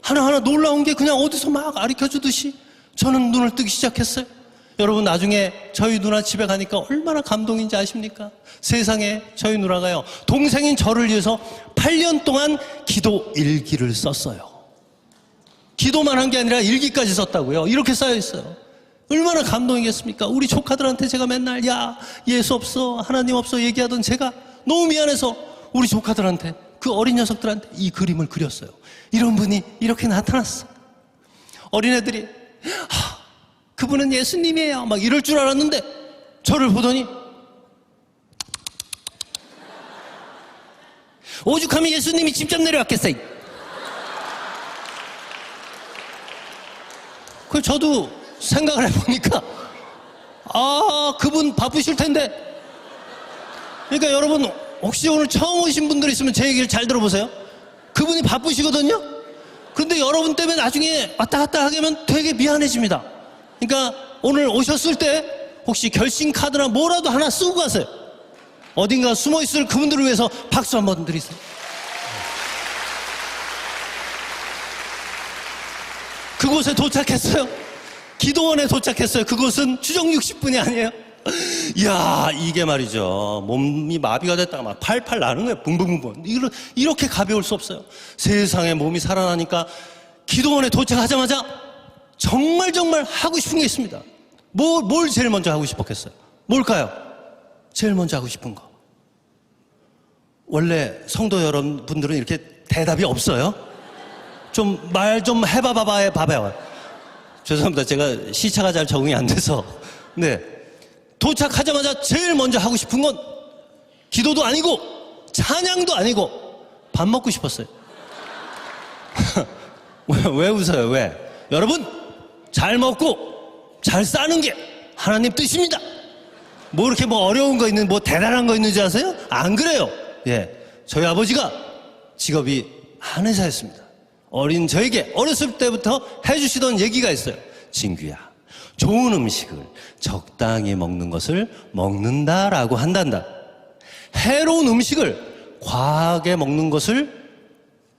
하나하나 놀라운 게 그냥 어디서 막 가르쳐주듯이 저는 눈을 뜨기 시작했어요. 여러분 나중에 저희 누나 집에 가니까 얼마나 감동인지 아십니까? 세상에 저희 누나가요 동생인 저를 위해서 8년 동안 기도 일기를 썼어요. 기도만 한 게 아니라 일기까지 썼다고요. 이렇게 쌓여있어요. 얼마나 감동이겠습니까? 우리 조카들한테 제가 맨날 야 예수 없어 하나님 없어 얘기하던 제가 너무 미안해서 우리 조카들한테 그 어린 녀석들한테 이 그림을 그렸어요. 이런 분이 이렇게 나타났어. 어린애들이 그분은 예수님이에요 막 이럴 줄 알았는데 저를 보더니 오죽하면 예수님이 직접 내려왔겠어요. 그래서 저도 생각을 해보니까 그분 바쁘실 텐데. 그러니까 여러분 혹시 오늘 처음 오신 분들 있으면 제 얘기를 잘 들어보세요. 그분이 바쁘시거든요. 그런데 여러분 때문에 나중에 왔다 갔다 하게 하면 되게 미안해집니다. 그러니까 오늘 오셨을 때 혹시 결심 카드나 뭐라도 하나 쓰고 가세요. 어딘가 숨어있을 그분들을 위해서 박수 한번 드리세요. 그곳에 도착했어요. 기도원에 도착했어요. 그곳은 추정 60분이 아니에요. 이야, 이게 말이죠. 몸이 마비가 됐다가 막 팔팔 나는 거예요. 붕붕붕붕. 이렇게 가벼울 수 없어요. 세상에 몸이 살아나니까 기도원에 도착하자마자 정말 하고 싶은 게 있습니다. 뭘 제일 먼저 하고 싶었겠어요? 뭘까요? 제일 먼저 하고 싶은 거. 원래 성도 여러분들은 이렇게 대답이 없어요? 좀 말 좀 봐봐요. 죄송합니다. 제가 시차가 잘 적응이 안 돼서. 네. 도착하자마자 제일 먼저 하고 싶은 건 기도도 아니고 찬양도 아니고 밥 먹고 싶었어요. 왜 웃어요? 왜? 여러분, 잘 먹고 잘 싸는 게 하나님 뜻입니다. 뭐 이렇게 뭐 어려운 거 있는, 뭐 대단한 거 있는지 아세요? 안 그래요. 예. 저희 아버지가 직업이 한의사였습니다. 어린 저에게 어렸을 때부터 해주시던 얘기가 있어요. 진규야, 좋은 음식을 적당히 먹는 것을 먹는다라고 한단다. 해로운 음식을 과하게 먹는 것을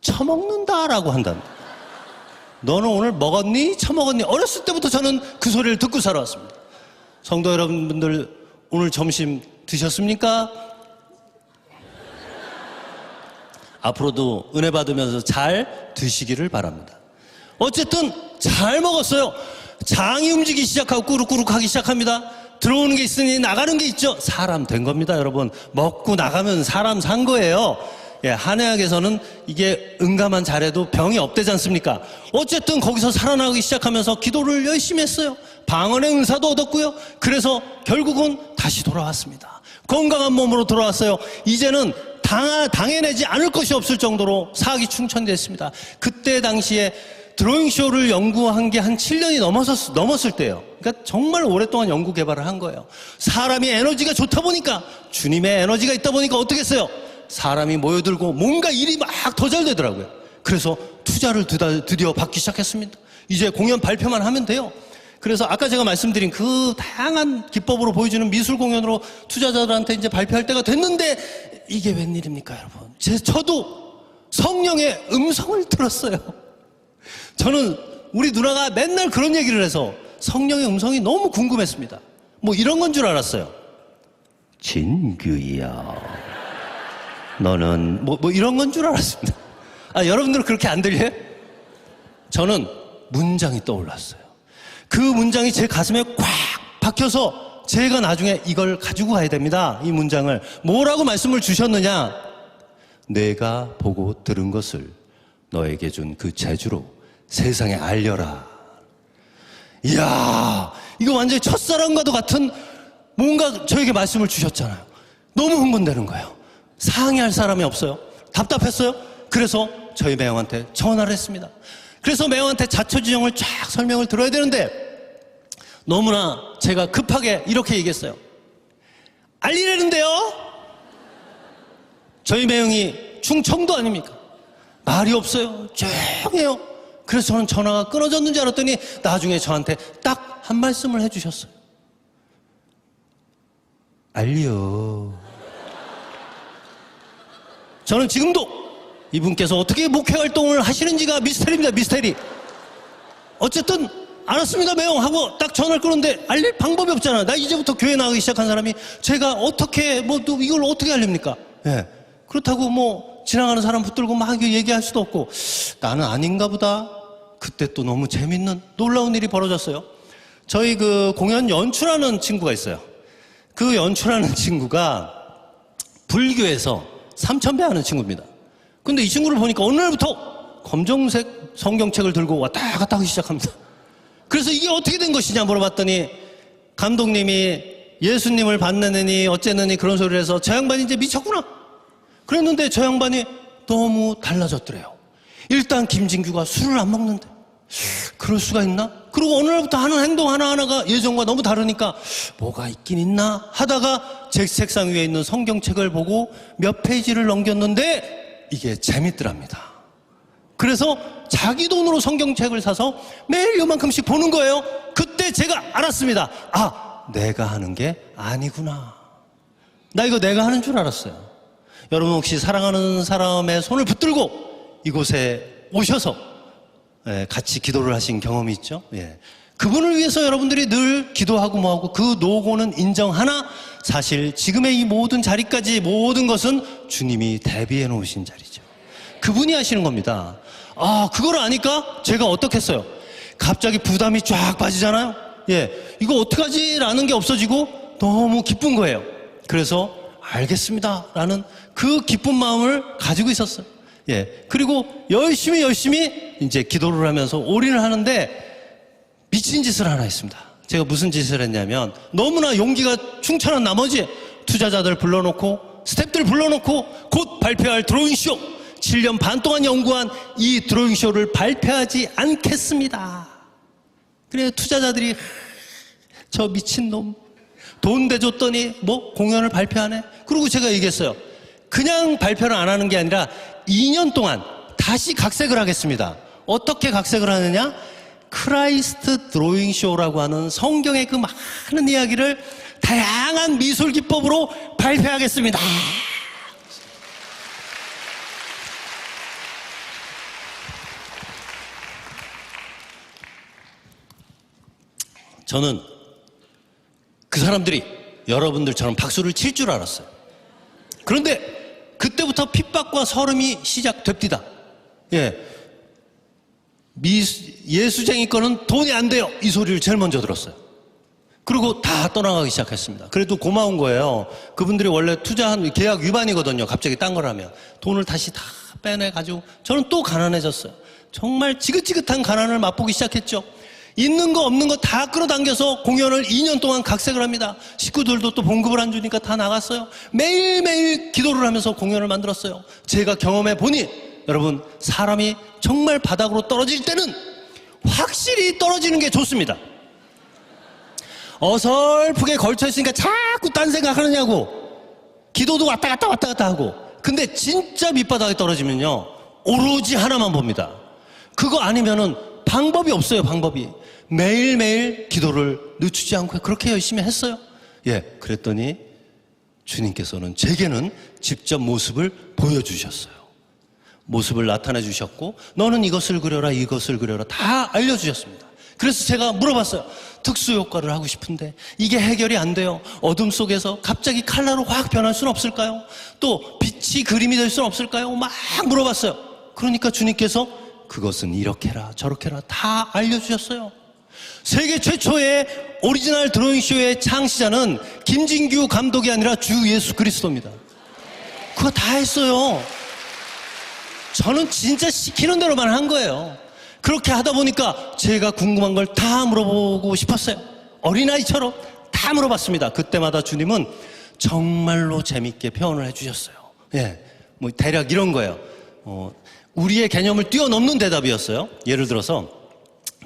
처먹는다라고 한단다. 너는 오늘 먹었니? 처먹었니? 어렸을 때부터 저는 그 소리를 듣고 살아왔습니다. 성도 여러분들, 오늘 점심 드셨습니까? 앞으로도 은혜 받으면서 잘 드시기를 바랍니다. 어쨌든 잘 먹었어요. 장이 움직이기 시작하고 꾸룩꾸룩 하기 시작합니다. 들어오는 게 있으니 나가는 게 있죠. 사람 된 겁니다, 여러분. 먹고 나가면 사람 산 거예요. 예, 한의학에서는 이게 응가만 잘해도 병이 없대지 않습니까? 어쨌든 거기서 살아나기 시작하면서 기도를 열심히 했어요. 방언의 은사도 얻었고요. 그래서 결국은 다시 돌아왔습니다. 건강한 몸으로 돌아왔어요. 이제는 당해내지 않을 것이 없을 정도로 사학이 충천됐습니다. 그때 당시에 드로잉쇼를 연구한 게 한 7년이 넘었을 때예요. 그러니까 정말 오랫동안 연구 개발을 한 거예요. 사람이 에너지가 좋다 보니까, 주님의 에너지가 있다 보니까 어떻게 했어요? 사람이 모여들고 뭔가 일이 막 더 잘 되더라고요. 그래서 투자를 드디어 받기 시작했습니다. 이제 공연 발표만 하면 돼요. 그래서 아까 제가 말씀드린 그 다양한 기법으로 보여주는 미술 공연으로 투자자들한테 이제 발표할 때가 됐는데, 이게 웬일입니까, 여러분? 저도 성령의 음성을 들었어요. 저는 우리 누나가 맨날 그런 얘기를 해서 성령의 음성이 너무 궁금했습니다. 뭐 이런 건 줄 알았어요. 진규야, 너는 뭐 이런 건 줄 알았습니다. 아, 여러분들은 그렇게 안 들려요? 저는 문장이 떠올랐어요. 그 문장이 제 가슴에 꽉 박혀서 제가 나중에 이걸 가지고 가야 됩니다. 이 문장을. 뭐라고 말씀을 주셨느냐? 내가 보고 들은 것을 너에게 준 그 재주로 세상에 알려라. 이야, 이거 완전히 첫사랑과도 같은 뭔가 저에게 말씀을 주셨잖아요. 너무 흥분되는 거예요. 상의할 사람이 없어요. 답답했어요. 그래서 저희 매형한테 전화를 했습니다. 그래서 매형한테 자초지종을 쫙 설명을 들어야 되는데, 너무나 제가 급하게 이렇게 얘기했어요. 알리라는데요? 저희 매형이 충청도 아닙니까? 말이 없어요. 조용해요. 그래서 저는 전화가 끊어졌는 줄 알았더니 나중에 저한테 딱 한 말씀을 해주셨어요. 알려. 저는 지금도 이분께서 어떻게 목회 활동을 하시는지가 미스터리입니다. 미스터리. 어쨌든 알았습니다, 매형 하고 딱 전화를 끊었는데 알릴 방법이 없잖아. 나 이제부터 교회 나가기 시작한 사람이 제가 어떻게 또 이걸 어떻게 알립니까? 예. 그렇다고 뭐 지나가는 사람 붙들고 막 얘기할 수도 없고, 나는 아닌가 보다. 그때 또 너무 재밌는 놀라운 일이 벌어졌어요. 저희 그 공연 연출하는 친구가 있어요. 그 연출하는 친구가 불교에서 3000배 하는 친구입니다. 근데 이 친구를 보니까 어느 날부터 검정색 성경책을 들고 왔다 갔다 하기 시작합니다. 그래서 이게 어떻게 된 것이냐 물어봤더니 감독님이 예수님을 받느니 어째느니 그런 소리를 해서 저 양반이 이제 미쳤구나 그랬는데, 저 양반이 너무 달라졌더래요. 일단 김진규가 술을 안 먹는데 그럴 수가 있나? 그리고 어느 날부터 하는 행동 하나하나가 예전과 너무 다르니까 뭐가 있긴 있나 하다가 제 책상 위에 있는 성경책을 보고 몇 페이지를 넘겼는데 이게 재밌더랍니다. 그래서 자기 돈으로 성경책을 사서 매일 요만큼씩 보는 거예요. 그때 제가 알았습니다. 아, 내가 하는 게 아니구나. 나 이거 내가 하는 줄 알았어요. 여러분 혹시 사랑하는 사람의 손을 붙들고 이곳에 오셔서 같이 기도를 하신 경험이 있죠? 예. 그분을 위해서 여러분들이 늘 기도하고 뭐하고 그 노고는 인정하나 사실 지금의 이 모든 자리까지 모든 것은 주님이 대비해 놓으신 자리죠. 그분이 하시는 겁니다. 그걸 아니까 제가 어떻게 했어요? 갑자기 부담이 쫙 빠지잖아요. 이거 어떡하지? 라는 게 없어지고 너무 기쁜 거예요. 그래서 알겠습니다 라는 그 기쁜 마음을 가지고 있었어요. 그리고 열심히 이제 기도를 하면서 올인을 하는데 미친 짓을 하나 했습니다. 제가 무슨 짓을 했냐면 너무나 용기가 충천한 나머지 투자자들 불러놓고 스태프들 불러놓고 곧 발표할 드로잉쇼 7년 반 동안 연구한 이 드로잉쇼를 발표하지 않겠습니다. 그래 투자자들이 저 미친놈 돈 대줬더니 뭐 공연을 발표하네. 그리고 제가 얘기했어요. 그냥 발표를 안 하는 게 아니라 2년 동안 다시 각색을 하겠습니다. 어떻게 각색을 하느냐? 크라이스트 드로잉 쇼라고 하는 성경의 그 많은 이야기를 다양한 미술 기법으로 발표하겠습니다. 저는 그 사람들이 여러분들처럼 박수를 칠 줄 알았어요. 그런데 그때부터 핍박과 서름이 시작됩니다. 예수쟁이 거는 돈이 안 돼요. 이 소리를 제일 먼저 들었어요. 그리고 다 떠나가기 시작했습니다. 그래도 고마운 거예요. 그분들이 원래 투자한 계약 위반이거든요. 갑자기 딴 걸 하면. 돈을 다시 다 빼내가지고 저는 또 가난해졌어요. 정말 지긋지긋한 가난을 맛보기 시작했죠. 있는 거 없는 거 다 끌어당겨서 공연을 2년 동안 각색을 합니다. 식구들도 또 봉급을 안 주니까 다 나갔어요. 매일매일 기도를 하면서 공연을 만들었어요. 제가 경험해 보니 여러분 사람이 정말 바닥으로 떨어질 때는 확실히 떨어지는 게 좋습니다. 어설프게 걸쳐있으니까 자꾸 딴 생각하느냐고 기도도 왔다 갔다 하고 근데 진짜 밑바닥에 떨어지면요 오로지 하나만 봅니다. 그거 아니면은 방법이 없어요. 방법이. 매일매일 기도를 늦추지 않고 그렇게 열심히 했어요. 그랬더니 주님께서는 제게는 직접 모습을 보여주셨어요. 모습을 나타내 주셨고 너는 이것을 그려라 이것을 그려라 다 알려주셨습니다. 그래서 제가 물어봤어요. 특수효과를 하고 싶은데 이게 해결이 안 돼요. 어둠 속에서 갑자기 칼라로 확 변할 수는 없을까요? 또 빛이 그림이 될 수는 없을까요? 막 물어봤어요. 그러니까 주님께서 그것은 이렇게 해라 저렇게 해라 다 알려주셨어요. 세계 최초의 오리지널 드로잉쇼의 창시자는 김진규 감독이 아니라 주 예수 그리스도입니다. 그거 다 했어요. 저는 진짜 시키는 대로만 한 거예요. 그렇게 하다 보니까 제가 궁금한 걸 다 물어보고 싶었어요. 어린아이처럼 다 물어봤습니다. 그때마다 주님은 정말로 재밌게 표현을 해주셨어요. 뭐 대략 이런 거예요. 우리의 개념을 뛰어넘는 대답이었어요. 예를 들어서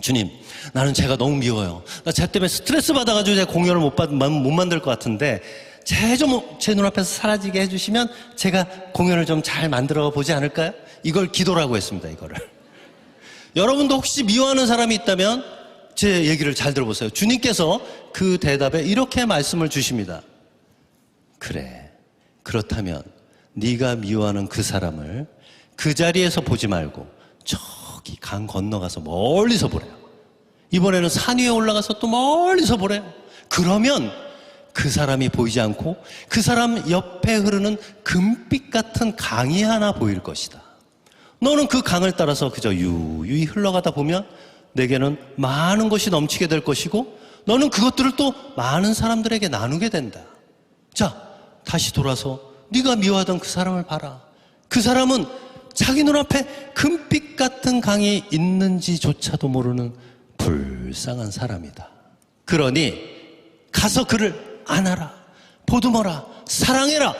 주님 나는 제가 너무 미워요. 나 쟤 때문에 스트레스 받아가지고 제가 공연을 못 만들 것 같은데 제 눈앞에서 사라지게 해주시면 제가 공연을 좀 잘 만들어 보지 않을까요? 이걸 기도라고 했습니다. 이거를 여러분도 혹시 미워하는 사람이 있다면 제 얘기를 잘 들어보세요. 주님께서 그 대답에 이렇게 말씀을 주십니다. 그래 그렇다면 네가 미워하는 그 사람을 그 자리에서 보지 말고 저기 강 건너가서 멀리서 보래요. 이번에는 산 위에 올라가서 또 멀리서 보래요. 그러면 그 사람이 보이지 않고 그 사람 옆에 흐르는 금빛 같은 강이 하나 보일 것이다. 너는 그 강을 따라서 그저 유유히 흘러가다 보면 내게는 많은 것이 넘치게 될 것이고 너는 그것들을 또 많은 사람들에게 나누게 된다. 자, 다시 돌아서 네가 미워하던 그 사람을 봐라. 그 사람은 자기 눈앞에 금빛 같은 강이 있는지조차도 모르는 불쌍한 사람이다. 그러니 가서 그를 안아라, 보듬어라, 사랑해라.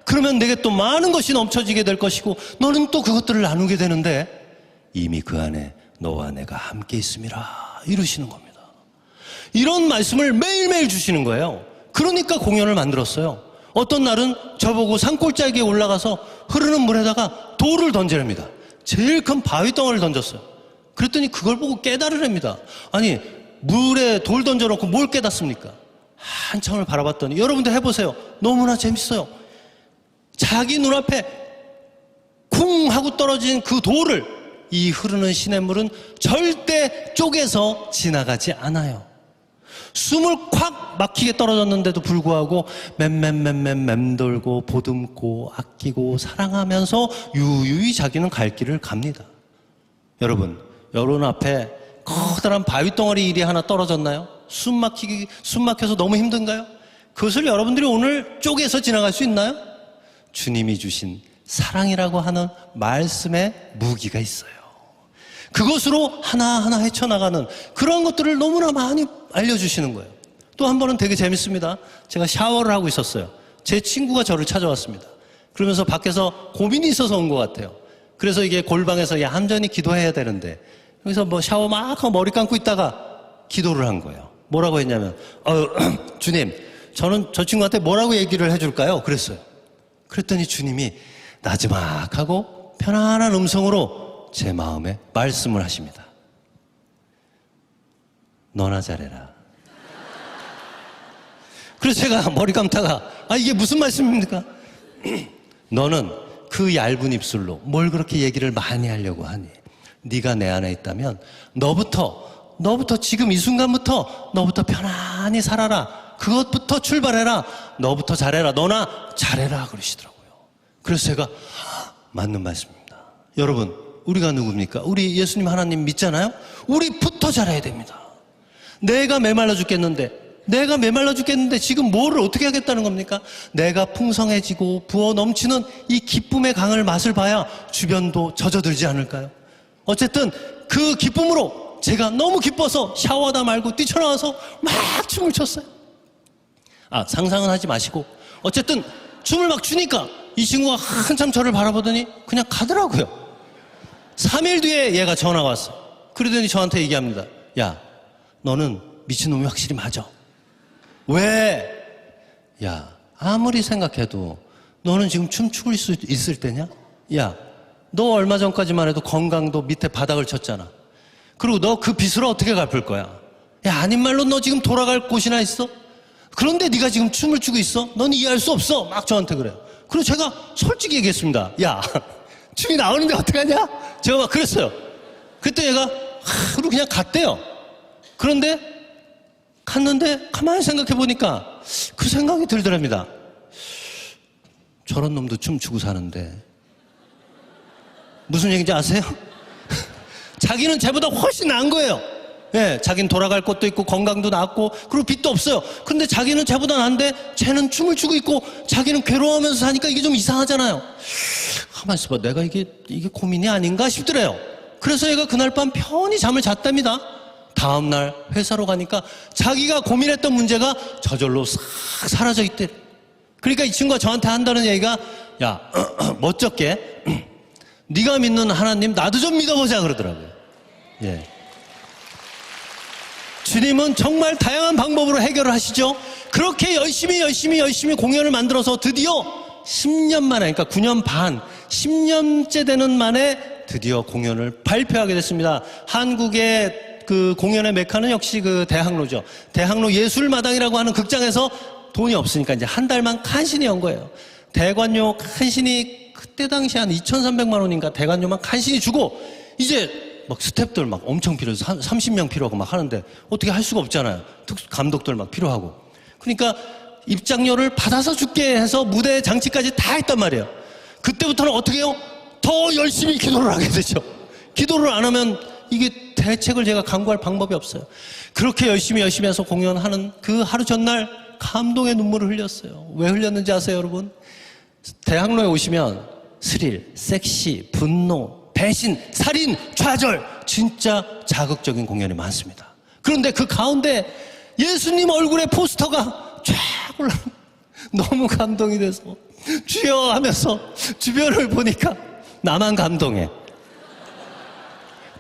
그러면 내게 또 많은 것이 넘쳐지게 될 것이고 너는 또 그것들을 나누게 되는데 이미 그 안에 너와 내가 함께 있음이라 이루시는 겁니다. 이런 말씀을 매일매일 주시는 거예요. 그러니까 공연을 만들었어요. 어떤 날은 저보고 산골짜기에 올라가서 흐르는 물에다가 돌을 던지랍니다. 제일 큰 바위 덩어리를 던졌어요. 그랬더니 그걸 보고 깨달으랍니다. 아니 물에 돌 던져놓고 뭘 깨닫습니까? 한참을 바라봤더니 여러분들 해보세요. 너무나 재밌어요. 자기 눈앞에 쿵 하고 떨어진 그 돌을 이 흐르는 시냇물은 절대 쪼개서 지나가지 않아요. 숨을 콱 막히게 떨어졌는데도 불구하고 맴돌고 보듬고 아끼고 사랑하면서 유유히 자기는 갈 길을 갑니다. 여러분 앞에 커다란 바위덩어리 일이 하나 떨어졌나요? 숨 막혀서 너무 힘든가요? 그것을 여러분들이 오늘 쪼개서 지나갈 수 있나요? 주님이 주신 사랑이라고 하는 말씀의 무기가 있어요. 그것으로 하나하나 헤쳐나가는 그런 것들을 너무나 많이 알려주시는 거예요. 또 한 번은 되게 재밌습니다. 제가 샤워를 하고 있었어요. 제 친구가 저를 찾아왔습니다. 그러면서 밖에서 고민이 있어서 온 것 같아요. 그래서 이게 골방에서 얌전히 기도해야 되는데 여기서 뭐 샤워 막 하고 머리 감고 있다가 기도를 한 거예요. 뭐라고 했냐면 주님, 저는 저 친구한테 뭐라고 얘기를 해줄까요? 그랬어요. 그랬더니 주님이 나지막하고 편안한 음성으로 제 마음에 말씀을 하십니다. 너나 잘해라. 그래서 제가 머리 감다가 이게 무슨 말씀입니까? 너는 그 얇은 입술로 뭘 그렇게 얘기를 많이 하려고 하니? 네가 내 안에 있다면 너부터 지금 이 순간부터 너부터 편안히 살아라. 그것부터 출발해라. 너부터 잘해라. 너나 잘해라 그러시더라고요. 그래서 제가 맞는 말씀입니다. 여러분 우리가 누굽니까? 우리 예수님 하나님 믿잖아요? 우리부터 잘해야 됩니다. 내가 메말라 죽겠는데 지금 뭐를 어떻게 하겠다는 겁니까? 내가 풍성해지고 부어 넘치는 이 기쁨의 강을 맛을 봐야 주변도 젖어들지 않을까요? 어쨌든 그 기쁨으로 제가 너무 기뻐서 샤워하다 말고 뛰쳐나와서 막 춤을 췄어요. 상상은 하지 마시고 어쨌든 춤을 막 추니까 이 친구가 한참 저를 바라보더니 그냥 가더라고요. 3일 뒤에 얘가 전화가 왔어요. 그러더니 저한테 얘기합니다. 야, 너는 미친놈이 확실히 맞아. 왜? 야, 아무리 생각해도 너는 지금 춤추고 있을 때냐? 야, 너 얼마 전까지만 해도 건강도 밑에 바닥을 쳤잖아. 그리고 너 그 빚을 어떻게 갚을 거야? 야, 아닌 말로 너 지금 돌아갈 곳이나 있어? 그런데 네가 지금 춤을 추고 있어? 넌 이해할 수 없어. 막 저한테 그래요. 그리고 제가 솔직히 얘기했습니다. 야, 춤이 나오는데 어떡하냐? 제가 막 그랬어요. 그때 얘가 그리고 그냥 갔대요. 그런데 갔는데 가만히 생각해 보니까 그 생각이 들더랍니다. 저런 놈도 춤추고 사는데 무슨 얘기인지 아세요? 자기는 쟤보다 훨씬 나은 거예요. 예, 자기는 돌아갈 곳도 있고 건강도 나았고 그리고 빚도 없어요. 근데 자기는 쟤보다 나은데 쟤는 춤을 추고 있고 자기는 괴로워하면서 사니까 이게 좀 이상하잖아요. 가만히 있어봐. 내가 이게 고민이 아닌가 싶더래요. 그래서 얘가 그날 밤 편히 잠을 잤답니다. 다음날 회사로 가니까 자기가 고민했던 문제가 저절로 싹 사라져 있대. 그러니까 이 친구가 저한테 한다는 얘기가 야, 멋쩍게 네가 믿는 하나님 나도 좀 믿어보자 그러더라고요. 예. 주님은 정말 다양한 방법으로 해결을 하시죠. 그렇게 열심히 공연을 만들어서 드디어 10년 만에, 그러니까 9년 반, 10년째 되는 만에 드디어 공연을 발표하게 됐습니다. 한국의 그 공연의 메카는 역시 그 대학로죠. 대학로 예술마당이라고 하는 극장에서 돈이 없으니까 이제 한 달만 간신히 연 거예요. 대관료 간신히 그때 당시 한 2,300만 원인가 대관료만 간신히 주고 이제 막 스태프들 막 엄청 필요해서 30명 필요하고 막 하는데 어떻게 할 수가 없잖아요. 감독들 막 필요하고. 그러니까 입장료를 받아서 줄게 해서 무대 장치까지 다 했단 말이에요. 그때부터는 어떻게 해요? 더 열심히 기도를 하게 되죠. 기도를 안 하면 이게 대책을 제가 강구할 방법이 없어요. 그렇게 열심히 해서 공연하는 그 하루 전날 감동의 눈물을 흘렸어요. 왜 흘렸는지 아세요, 여러분? 대학로에 오시면 스릴, 섹시, 분노, 배신, 살인, 좌절 진짜 자극적인 공연이 많습니다. 그런데 그 가운데 예수님 얼굴에 포스터가 쫙 올라 너무 감동이 돼서 주여 하면서 주변을 보니까 나만 감동해.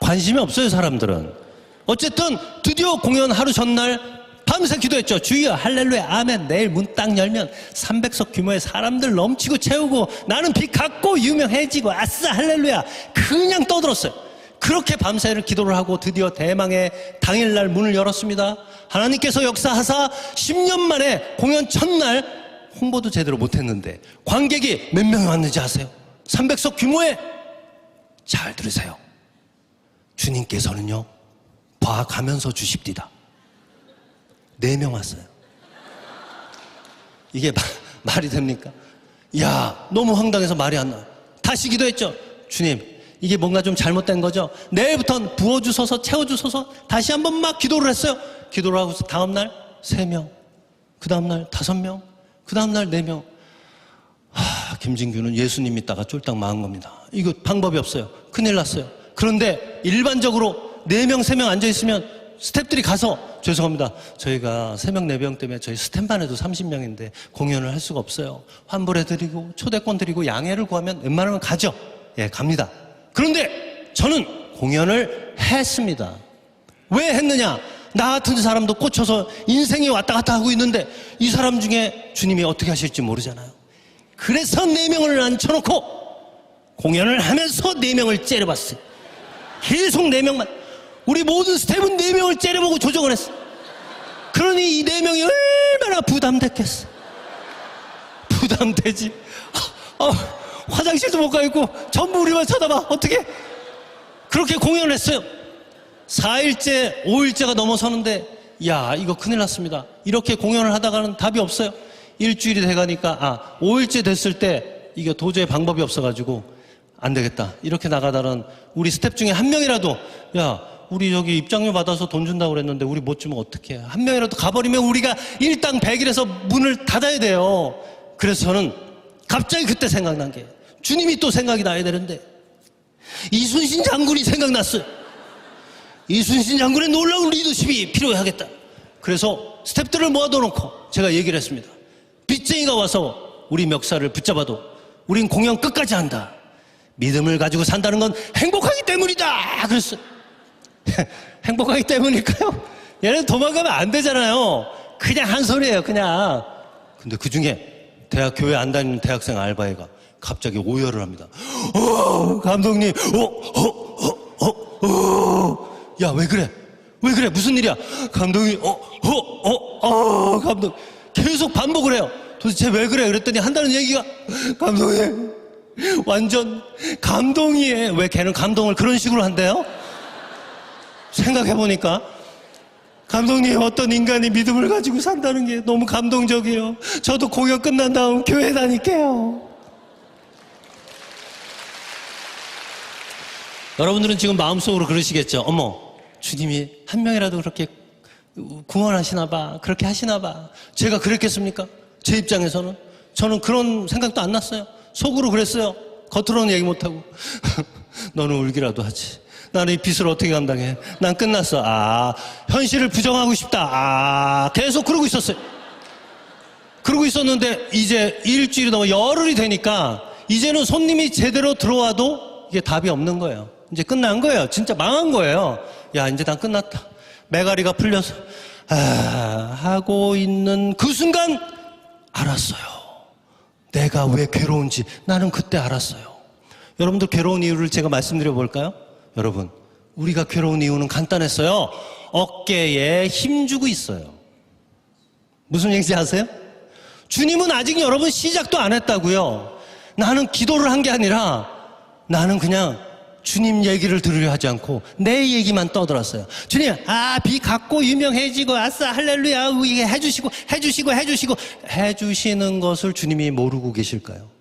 관심이 없어요, 사람들은. 어쨌든 드디어 공연 하루 전날 밤새 기도했죠. 주여 할렐루야 아멘. 내일 문 딱 열면 300석 규모의 사람들 넘치고 채우고 나는 빚 갚고 유명해지고 아싸 할렐루야. 그냥 떠들었어요. 그렇게 밤새를 기도를 하고 드디어 대망의 당일날 문을 열었습니다. 하나님께서 역사하사 10년 만에 공연 첫날 홍보도 제대로 못했는데 관객이 몇 명이 왔는지 아세요? 300석 규모의, 잘 들으세요, 주님께서는요, 봐가면서 주십디다. 4명 왔어요. 이게 말이 됩니까? 야, 너무 황당해서 말이 안 나와요. 다시 기도했죠. 주님, 이게 뭔가 좀 잘못된 거죠. 내일부터는 부어주소서, 채워주소서. 다시 한번 막 기도를 했어요. 기도를 하고 다음날 3명, 그 다음날 5명, 그 다음날 4명. 김진규는 예수님 믿다가 쫄딱 망한 겁니다. 이거 방법이 없어요. 큰일 났어요. 그런데 일반적으로 4명, 3명 앉아있으면 스태프들이 가서 죄송합니다. 저희가 3명, 4명 때문에 저희 스탠만 해도 30명인데 공연을 할 수가 없어요. 환불해드리고 초대권 드리고 양해를 구하면 웬만하면 가죠. 예, 갑니다. 그런데 저는 공연을 했습니다. 왜 했느냐? 나 같은 사람도 꽂혀서 인생이 왔다 갔다 하고 있는데 이 사람 중에 주님이 어떻게 하실지 모르잖아요. 그래서 4명을 앉혀놓고 공연을 하면서 4명을 째려봤어요. 계속 4명만. 우리 모든 스텝은 4명을 째려보고 조정을 했어. 그러니 이 4명이 얼마나 부담됐겠어. 부담되지. 화장실도 못 가 있고 전부 우리만 쳐다봐. 어떻게? 그렇게 공연을 했어요. 4일째, 5일째가 넘어서는데 야, 이거 큰일 났습니다. 이렇게 공연을 하다가는 답이 없어요. 일주일이 돼가니까 5일째 됐을 때 이게 도저히 방법이 없어가지고 안 되겠다. 이렇게 나가다는 우리 스텝 중에 한 명이라도 야, 우리 여기 입장료 받아서 돈 준다고 그랬는데 우리 못 주면 어떡해. 한 명이라도 가버리면 우리가 일당 100일에서 문을 닫아야 돼요. 그래서 저는 갑자기 그때 생각난 게 주님이 또 생각이 나야 되는데 이순신 장군이 생각났어요. 이순신 장군의 놀라운 리더십이 필요하겠다. 그래서 스태프들을 모아놓고 제가 얘기를 했습니다. 빚쟁이가 와서 우리 멱살을 붙잡아도 우린 공연 끝까지 한다. 믿음을 가지고 산다는 건 행복하기 때문이다. 그랬어요. 행복하기 때문일까요? 얘는 도망가면 안 되잖아요. 그냥 한 소리예요, 그냥. 근데 그 중에 교회 안 다니는 대학생 알바애가 갑자기 오열을 합니다. 감독님, 야, 왜 그래? 왜 그래? 무슨 일이야? 감독님, 감독. 계속 반복을 해요. 도대체 왜 그래? 그랬더니 한다는 얘기가, 감독님, 완전 감동이에요. 왜 걔는 감동을 그런 식으로 한대요? 생각해보니까, 감독님, 어떤 인간이 믿음을 가지고 산다는 게 너무 감동적이에요. 저도 공연 끝난 다음 교회 다닐게요. 여러분들은 지금 마음속으로 그러시겠죠. 어머, 주님이 한 명이라도 그렇게 구원하시나 봐. 그렇게 하시나 봐. 제가 그랬겠습니까? 제 입장에서는. 저는 그런 생각도 안 났어요. 속으로 그랬어요. 겉으로는 얘기 못하고. 너는 울기라도 하지. 나는 이 빚을 어떻게 감당해? 난 끝났어. 현실을 부정하고 싶다. 계속 그러고 있었어요. 그러고 있었는데 이제 일주일이 넘어 열흘이 되니까 이제는 손님이 제대로 들어와도 이게 답이 없는 거예요. 이제 끝난 거예요. 진짜 망한 거예요. 야, 이제 난 끝났다. 매가리가 풀려서 하고 있는 그 순간 알았어요. 내가 왜 괴로운지 나는 그때 알았어요. 여러분들 괴로운 이유를 제가 말씀드려 볼까요? 여러분, 우리가 괴로운 이유는 간단했어요. 어깨에 힘주고 있어요. 무슨 얘기인지 아세요? 주님은 아직 여러분 시작도 안 했다고요. 나는 기도를 한 게 아니라 나는 그냥 주님 얘기를 들으려 하지 않고 내 얘기만 떠들었어요. 주님, 비 갚고 유명해지고 아싸 할렐루야 이게 해주시는 것을 주님이 모르고 계실까요?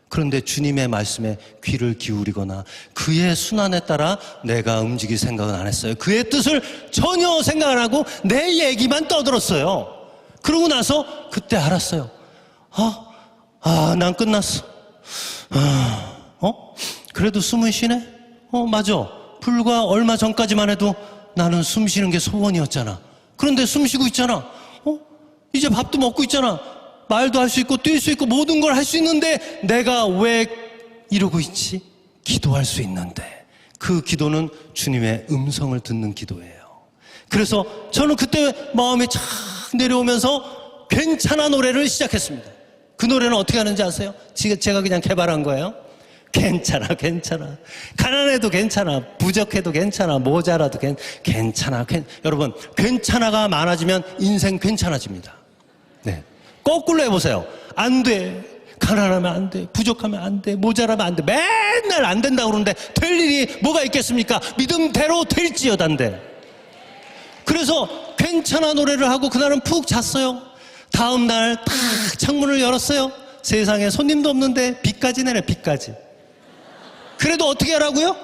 그런데 주님의 말씀에 귀를 기울이거나 그의 순환에 따라 내가 움직일 생각은 안 했어요. 그의 뜻을 전혀 생각 안 하고 내 얘기만 떠들었어요. 그러고 나서 그때 알았어요. 난 끝났어. 그래도 숨은 쉬네? 맞아. 불과 얼마 전까지만 해도 나는 숨 쉬는 게 소원이었잖아. 그런데 숨 쉬고 있잖아. 이제 밥도 먹고 있잖아. 말도 할 수 있고 뛸 수 있고 모든 걸 할 수 있는데 내가 왜 이러고 있지? 기도할 수 있는데 그 기도는 주님의 음성을 듣는 기도예요. 그래서 저는 그때 마음이 착 내려오면서 괜찮아 노래를 시작했습니다. 그 노래는 어떻게 하는지 아세요? 제가 그냥 개발한 거예요. 괜찮아. 가난해도 괜찮아. 부족해도 괜찮아. 모자라도 괜찮아. 여러분, 괜찮아가 많아지면 인생 괜찮아집니다. 네. 거꾸로 해보세요. 안 돼. 가난하면 안 돼, 부족하면 안 돼, 모자라면 안 돼, 맨날 안 된다고 그러는데 될 일이 뭐가 있겠습니까? 믿음대로 될지어단데. 그래서 괜찮아 노래를 하고 그날은 푹 잤어요. 다음 날 딱 창문을 열었어요. 세상에 손님도 없는데 비까지 내네, 비까지. 그래도 어떻게 하라고요?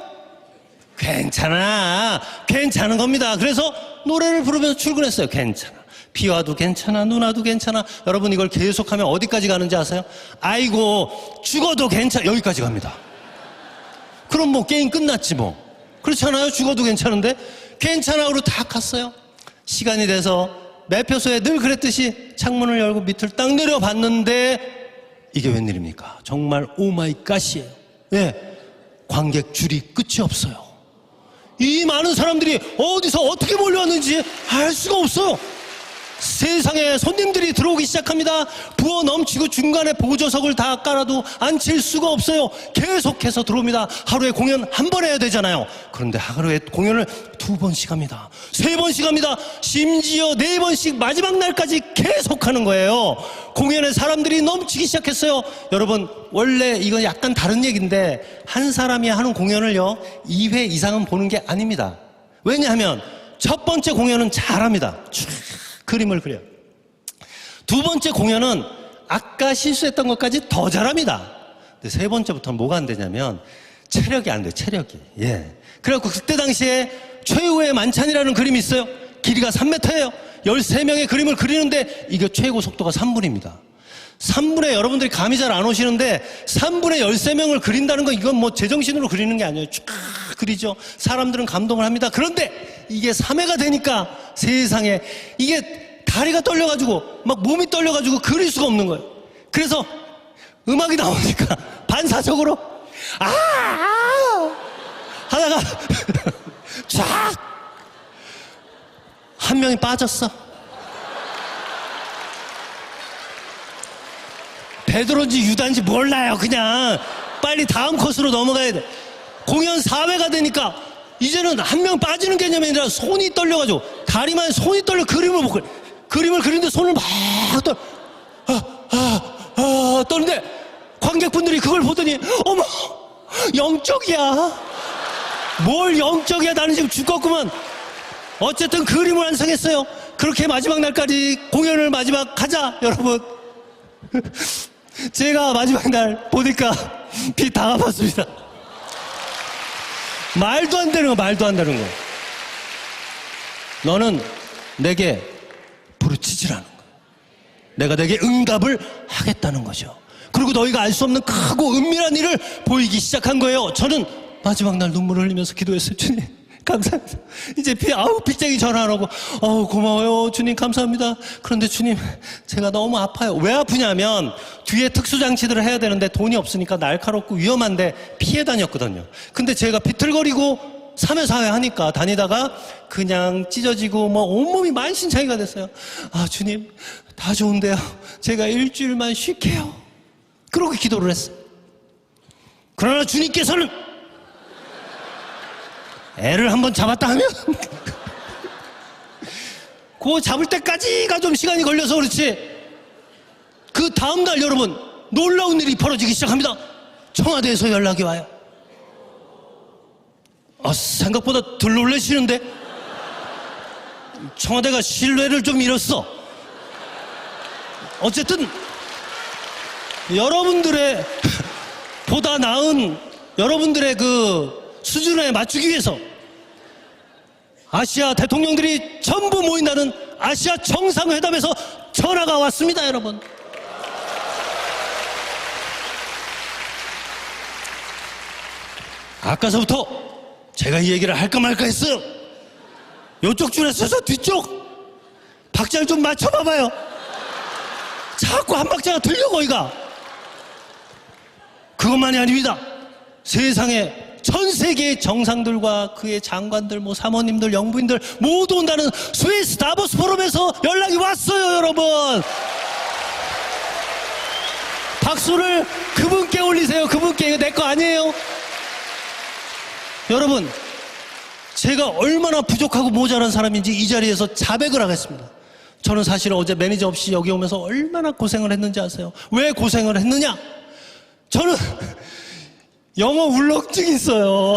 괜찮아, 괜찮은 겁니다. 그래서 노래를 부르면서 출근했어요. 괜찮아, 비 와도 괜찮아, 눈 와도 괜찮아. 여러분 이걸 계속하면 어디까지 가는지 아세요? 아이고 죽어도 괜찮아, 여기까지 갑니다. 그럼 뭐 게임 끝났지 뭐. 그렇잖아요. 죽어도 괜찮은데. 괜찮아 그러고 다 갔어요. 시간이 돼서 매표소에 늘 그랬듯이 창문을 열고 밑을 딱 내려봤는데 이게 웬일입니까? 정말 오마이갓이에요. 예, 관객 줄이 끝이 없어요. 이 많은 사람들이 어디서 어떻게 몰려왔는지 알 수가 없어요. 세상에 손님들이 들어오기 시작합니다. 부어 넘치고 중간에 보조석을 다 깔아도 앉힐 수가 없어요. 계속해서 들어옵니다. 하루에 공연 한 번 해야 되잖아요. 그런데 하루에 공연을 2번씩 합니다. 3번씩 합니다. 심지어 4번씩 마지막 날까지 계속하는 거예요. 공연에 사람들이 넘치기 시작했어요. 여러분 원래 이건 약간 다른 얘기인데 한 사람이 하는 공연을요 2회 이상은 보는 게 아닙니다. 왜냐하면 첫 번째 공연은 잘합니다. 그림을 그려요. 2번째 공연은 아까 실수했던 것까지 더 잘합니다. 근데 3번째부터는 뭐가 안 되냐면 체력이 안 돼요. 체력이. 예. 그래갖고 그때 당시에 최후의 만찬이라는 그림이 있어요. 길이가 3m예요 13명의 그림을 그리는데 이게 최고 속도가 3분입니다 3분에 여러분들이 감이 잘 안 오시는데 3분에 13명을 그린다는 건 이건 뭐 제정신으로 그리는 게 아니에요. 쫙 그리죠. 사람들은 감동을 합니다. 그런데 이게 3회가 되니까 세상에 이게 다리가 떨려가지고 막 몸이 떨려가지고 그릴 수가 없는 거예요. 그래서 음악이 나오니까 반사적으로 하다가 쫙 한 명이 빠졌어. 베드로인지 유다인지 몰라요. 그냥 빨리 다음 코스로 넘어가야 돼. 공연 4회가 되니까 이제는 한 명 빠지는 개념이 아니라 손이 떨려가지고 다리만 손이 떨려 그림을 못 그려. 그림을 그리는데 손을 막 떠는데 관객분들이 그걸 보더니 어머 영적이야. 뭘 영적이야. 나는 지금 죽겠구만. 어쨌든 그림을 완성했어요. 그렇게 마지막 날까지 공연을 마지막 하자 여러분. 제가 마지막 날 보니까 비 다 갚았습니다. 말도 안 되는 거, 말도 안 되는 거. 너는 내게 부르짖으라는 거야. 내가 내게 응답을 하겠다는 거죠. 그리고 너희가 알 수 없는 크고 은밀한 일을 보이기 시작한 거예요. 저는 마지막 날 눈물을 흘리면서 기도했어요. 주님 감사합니다. 이제 빗장이 전화 안 오고 고마워요 주님 감사합니다. 그런데 주님 제가 너무 아파요. 왜 아프냐면 뒤에 특수장치들을 해야 되는데 돈이 없으니까 날카롭고 위험한데 피해 다녔거든요. 근데 제가 비틀거리고 3회 4회 하니까 다니다가 그냥 찢어지고 뭐 온몸이 만신창이가 됐어요. 주님 다 좋은데요 제가 일주일만 쉴게요. 그러고 기도를 했어요. 그러나 주님께서는 애를 한번 잡았다 하면 그거 잡을 때까지가 좀 시간이 걸려서 그렇지. 그 다음날 여러분 놀라운 일이 벌어지기 시작합니다. 청와대에서 연락이 와요. 생각보다 덜 놀라시는데 청와대가 신뢰를 좀 잃었어. 어쨌든 여러분들의 보다 나은 여러분들의 그 수준에 맞추기 위해서 아시아 대통령들이 전부 모인다는 아시아 정상회담에서 전화가 왔습니다. 여러분 아까서부터 제가 이 얘기를 할까 말까 했어요. 이쪽 줄에서 저 뒤쪽 박자를 좀 맞춰봐봐요. 자꾸 한 박자가 들려. 거기가 그것만이 아닙니다. 세상에 전 세계의 정상들과 그의 장관들, 뭐 사모님들, 영부인들 모두 온다는 스위스 다보스 포럼에서 연락이 왔어요. 여러분 박수를 그분께 올리세요. 그분께. 이거 내 거 아니에요. 여러분 제가 얼마나 부족하고 모자란 사람인지 이 자리에서 자백을 하겠습니다. 저는 사실 어제 매니저 없이 여기 오면서 얼마나 고생을 했는지 아세요? 왜 고생을 했느냐? 저는 영어 울렁증이 있어요.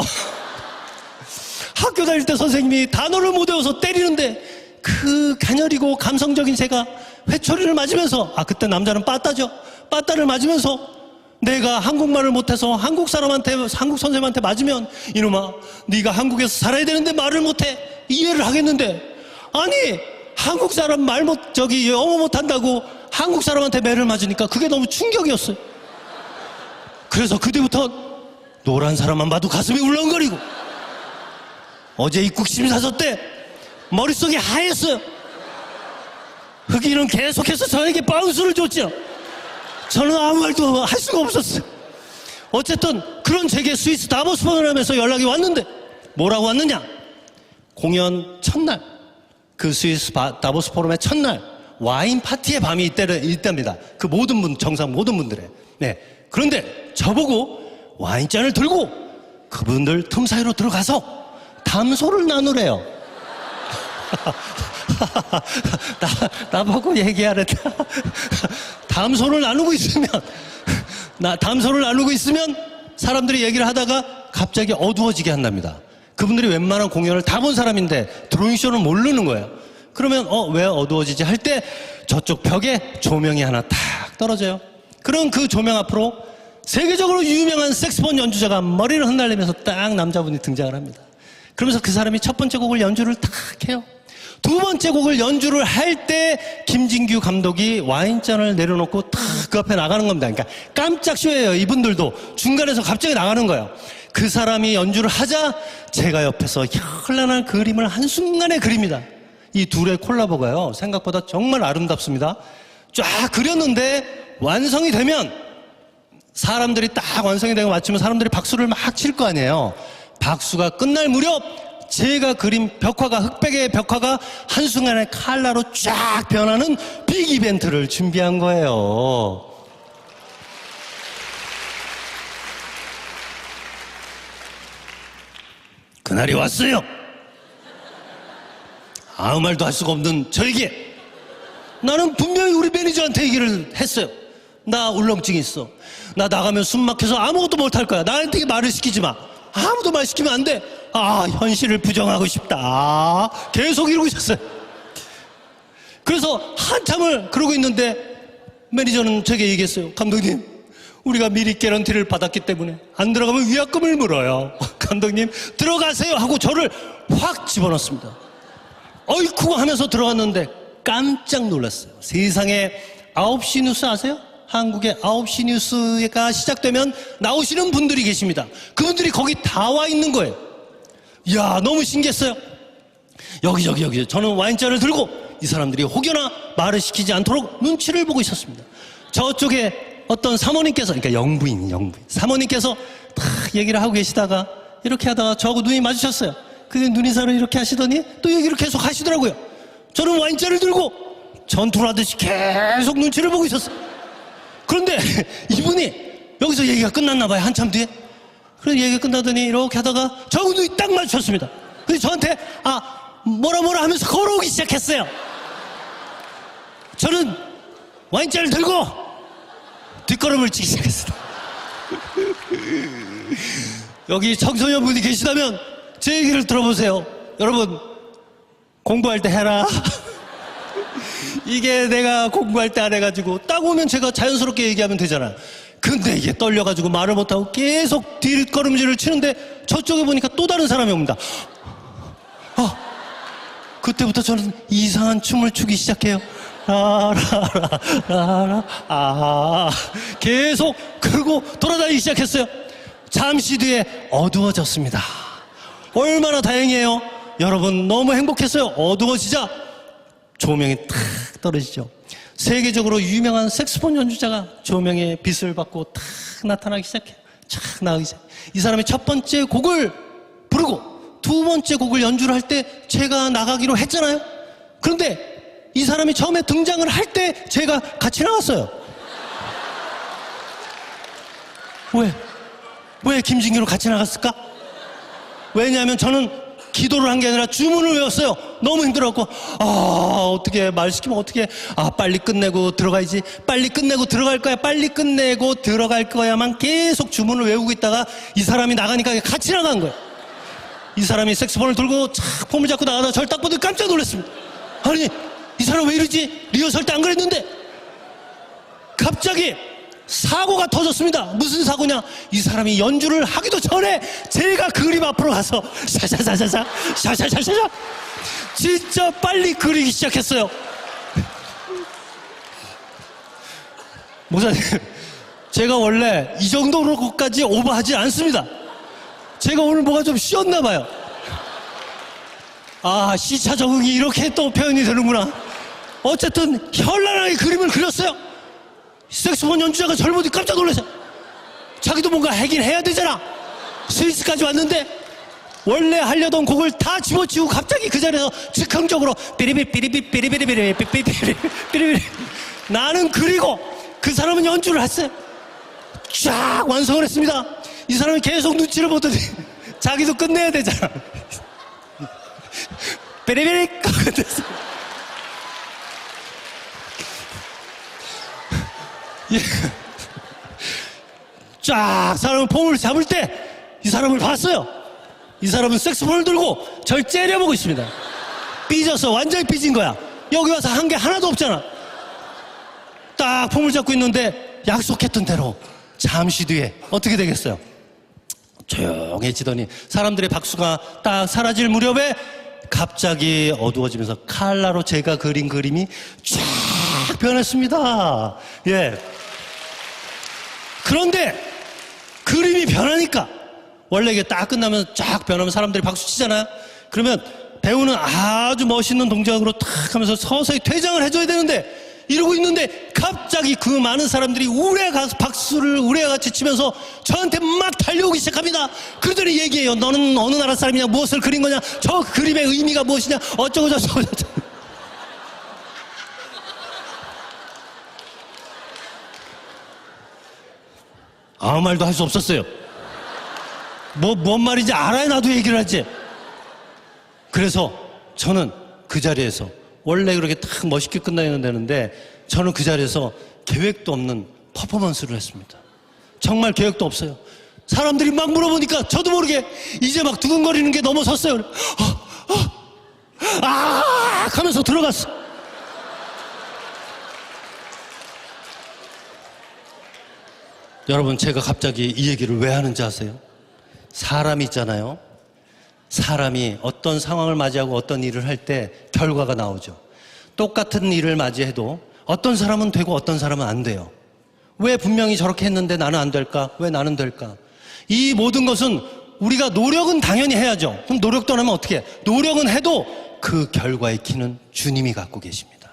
학교 다닐 때 선생님이 단어를 못 외워서 때리는데 그 가녀리고 감성적인 제가 회초리를 맞으면서, 그때 남자는 빠따죠. 빠따를 맞으면서 내가 한국말을 못해서 한국 선생님한테 맞으면, 이놈아 네가 한국에서 살아야 되는데 말을 못해, 이해를 하겠는데, 아니 한국 사람 영어 못한다고 한국 사람한테 매를 맞으니까 그게 너무 충격이었어요. 그래서 그때부터 노란 사람만 봐도 가슴이 울렁거리고, 어제 입국 심사서 때 머릿속이 하였어요. 흑인은 계속해서 저에게 바운스를 줬죠. 저는 아무 말도 할 수가 없었어요. 어쨌든 그런 제게 스위스 다보스 포럼에서 연락이 왔는데, 뭐라고 왔느냐? 공연 첫날, 그 스위스 다보스 포럼의 첫날 와인 파티의 밤이 있답니다. 그 모든 분들의. 네. 그런데 저보고 와인잔을 들고 그분들 틈 사이로 들어가서 담소를 나누래요. 나보고 얘기하랬다. 담소를 나누고 있으면 사람들이 얘기를 하다가 갑자기 어두워지게 한답니다. 그분들이 웬만한 공연을 다 본 사람인데 드로잉쇼는 모르는 거예요. 그러면 왜 어두워지지 할 때 저쪽 벽에 조명이 하나 탁 떨어져요. 그럼 그 조명 앞으로 세계적으로 유명한 색스폰 연주자가 머리를 흩날리면서 딱 남자분이 등장을 합니다. 그러면서 그 사람이 첫 번째 곡을 연주를 탁 해요. 두 번째 곡을 연주를 할 때 김진규 감독이 와인잔을 내려놓고 탁 그 앞에 나가는 겁니다. 그러니까 깜짝 쇼예요. 이분들도 중간에서 갑자기 나가는 거예요. 그 사람이 연주를 하자 제가 옆에서 현란한 그림을 한순간에 그립니다. 이 둘의 콜라보가요, 생각보다 정말 아름답습니다. 쫙 그렸는데 완성이 되면 사람들이 딱 완성이 되고 맞추면 사람들이 박수를 막 칠 거 아니에요. 박수가 끝날 무렵 제가 그린 벽화가, 흑백의 벽화가 한순간에 칼라로 쫙 변하는 빅 이벤트를 준비한 거예요. 그날이 왔어요. 아무 말도 할 수가 없는 저에게 나는 분명히 우리 매니저한테 얘기를 했어요. 나 울렁증이 있어. 나 나가면 숨 막혀서 아무것도 못할 거야. 나한테 말을 시키지 마. 아무도 말 시키면 안 돼. 현실을 부정하고 싶다. 계속 이러고 있었어요. 그래서 한참을 그러고 있는데 매니저는 제게 얘기했어요. 감독님, 우리가 미리 개런티를 받았기 때문에 안 들어가면 위약금을 물어요. 감독님 들어가세요 하고 저를 확 집어넣습니다. 어이쿠 하면서 들어갔는데 깜짝 놀랐어요. 세상에 9시 뉴스 아세요? 한국의 9시 뉴스가 시작되면 나오시는 분들이 계십니다. 그분들이 거기 다 와 있는 거예요. 이야, 너무 신기했어요. 여기 저는 와인잔을 들고 이 사람들이 혹여나 말을 시키지 않도록 눈치를 보고 있었습니다. 저쪽에 어떤 사모님께서, 그러니까 영부인 사모님께서 딱 얘기를 하고 계시다가 이렇게 하다가 저하고 눈이 마주쳤어요. 근데 눈인사를 이렇게 하시더니 또 얘기를 계속 하시더라고요. 저는 와인잔을 들고 전투를 하듯이 계속 눈치를 보고 있었어요. 그런데 이분이 여기서 얘기가 끝났나 봐요. 한참 뒤에. 그래서 얘기가 끝나더니 이렇게 하다가 저하고 눈이 딱 마주쳤습니다. 그래서 저한테 뭐라 하면서 걸어오기 시작했어요. 저는 와인잔을 들고 뒷걸음을 치기 시작했어요. 여기 청소년분이 계시다면 제 얘기를 들어보세요. 여러분, 공부할 때 해라. 이게 내가 공부할 때 안 해가지고 딱 오면 제가 자연스럽게 얘기하면 되잖아요. 근데 이게 떨려가지고 말을 못하고 계속 뒷걸음질을 치는데 저쪽에 보니까 또 다른 사람이 옵니다. 그때부터 저는 이상한 춤을 추기 시작해요. 계속 그러고 돌아다니기 시작했어요. 잠시 뒤에 어두워졌습니다. 얼마나 다행이에요. 여러분, 너무 행복했어요. 어두워지자 조명이 탁 떨어지죠. 세계적으로 유명한 색스폰 연주자가 조명의 빛을 받고 탁 나타나기 시작해요. 쫙 나가기 시작해요. 이 사람이 첫 번째 곡을 부르고 두 번째 곡을 연주를 할 때 제가 나가기로 했잖아요. 그런데 이 사람이 처음에 등장을 할 때 제가 같이 나갔어요. 왜 김진규로 같이 나갔을까? 왜냐하면 저는 기도를 한 게 아니라 주문을 외웠어요. 너무 힘들었고, 어떻게 말 시키면 어떻게, 빨리 끝내고 들어가야지. 빨리 끝내고 들어갈 거야. 빨리 끝내고 들어갈 거야만 계속 주문을 외우고 있다가 이 사람이 나가니까 같이 나간 거예요. 이 사람이 색소폰을 들고 착 폼을 잡고 나가다가 저를 딱 보더니 깜짝 놀랐습니다. 아니, 이 사람 왜 이러지? 리허설 때 안 그랬는데. 갑자기 사고가 터졌습니다. 무슨 사고냐? 이 사람이 연주를 하기도 전에 제가 그림 앞으로 가서 샤샤샤샤샤 샤샤샤샤샤 진짜 빨리 그리기 시작했어요. 목사님, 제가 원래 이 정도로까지 오버하지 않습니다. 제가 오늘 뭐가 좀 쉬었나 봐요. 시차 적응이 이렇게 또 표현이 되는구나. 어쨌든 현란하게 그림을 그렸어요. 색소폰 연주자가 저를 보더니 깜짝 놀랐어요. 자기도 뭔가 하긴 해야 되잖아. 스위스까지 왔는데 원래 하려던 곡을 다 집어치우고 갑자기 그 자리에서 즉흥적으로 삐리삐리삐리삐리삐리삐리삐리삐리삐리삐리 나는 그리고 그 사람은 연주를 했어요. 쫙 완성을 했습니다. 이 사람이 계속 눈치를 보더니 자기도 끝내야 되잖아. 삐리삐리 끝냈어요. 쫙 사람은 폼을 잡을 때 이 사람을 봤어요. 이 사람은 색소폰을 들고 절 째려보고 있습니다. 삐졌어. 완전히 삐진 거야. 여기 와서 한 게 하나도 없잖아. 딱 폼을 잡고 있는데 약속했던 대로 잠시 뒤에 어떻게 되겠어요? 조용해지더니 사람들의 박수가 딱 사라질 무렵에 갑자기 어두워지면서 칼라로 제가 그린 그림이 쫙 변했습니다. 예. 그런데 그림이 변하니까 원래 이게 딱 끝나면 쫙 변하면 사람들이 박수 치잖아요. 그러면 배우는 아주 멋있는 동작으로 탁 하면서 서서히 퇴장을 해줘야 되는데 이러고 있는데 갑자기 그 많은 사람들이 박수를 우레같이 치면서 저한테 막 달려오기 시작합니다. 그러더니 얘기해요. 너는 어느 나라 사람이냐, 무엇을 그린 거냐, 저 그림의 의미가 무엇이냐, 어쩌고 저쩌고 저쩌고. 아무 말도 할 수 없었어요. 뭔 말인지 알아야 나도 얘기를 하지. 그래서 저는 그 자리에서 원래 그렇게 딱 멋있게 끝나야 되는데 저는 그 자리에서 계획도 없는 퍼포먼스를 했습니다. 정말 계획도 없어요. 사람들이 막 물어보니까 저도 모르게 이제 막 두근거리는 게 넘어섰어요. 하면서 들어갔어. 여러분, 제가 갑자기 이 얘기를 왜 하는지 아세요? 사람이 있잖아요. 사람이 어떤 상황을 맞이하고 어떤 일을 할 때 결과가 나오죠. 똑같은 일을 맞이해도 어떤 사람은 되고 어떤 사람은 안 돼요. 왜 분명히 저렇게 했는데 나는 안 될까? 왜 나는 될까? 이 모든 것은 우리가 노력은 당연히 해야죠. 그럼 노력도 안 하면 어떻게 해? 노력은 해도 그 결과의 키는 주님이 갖고 계십니다.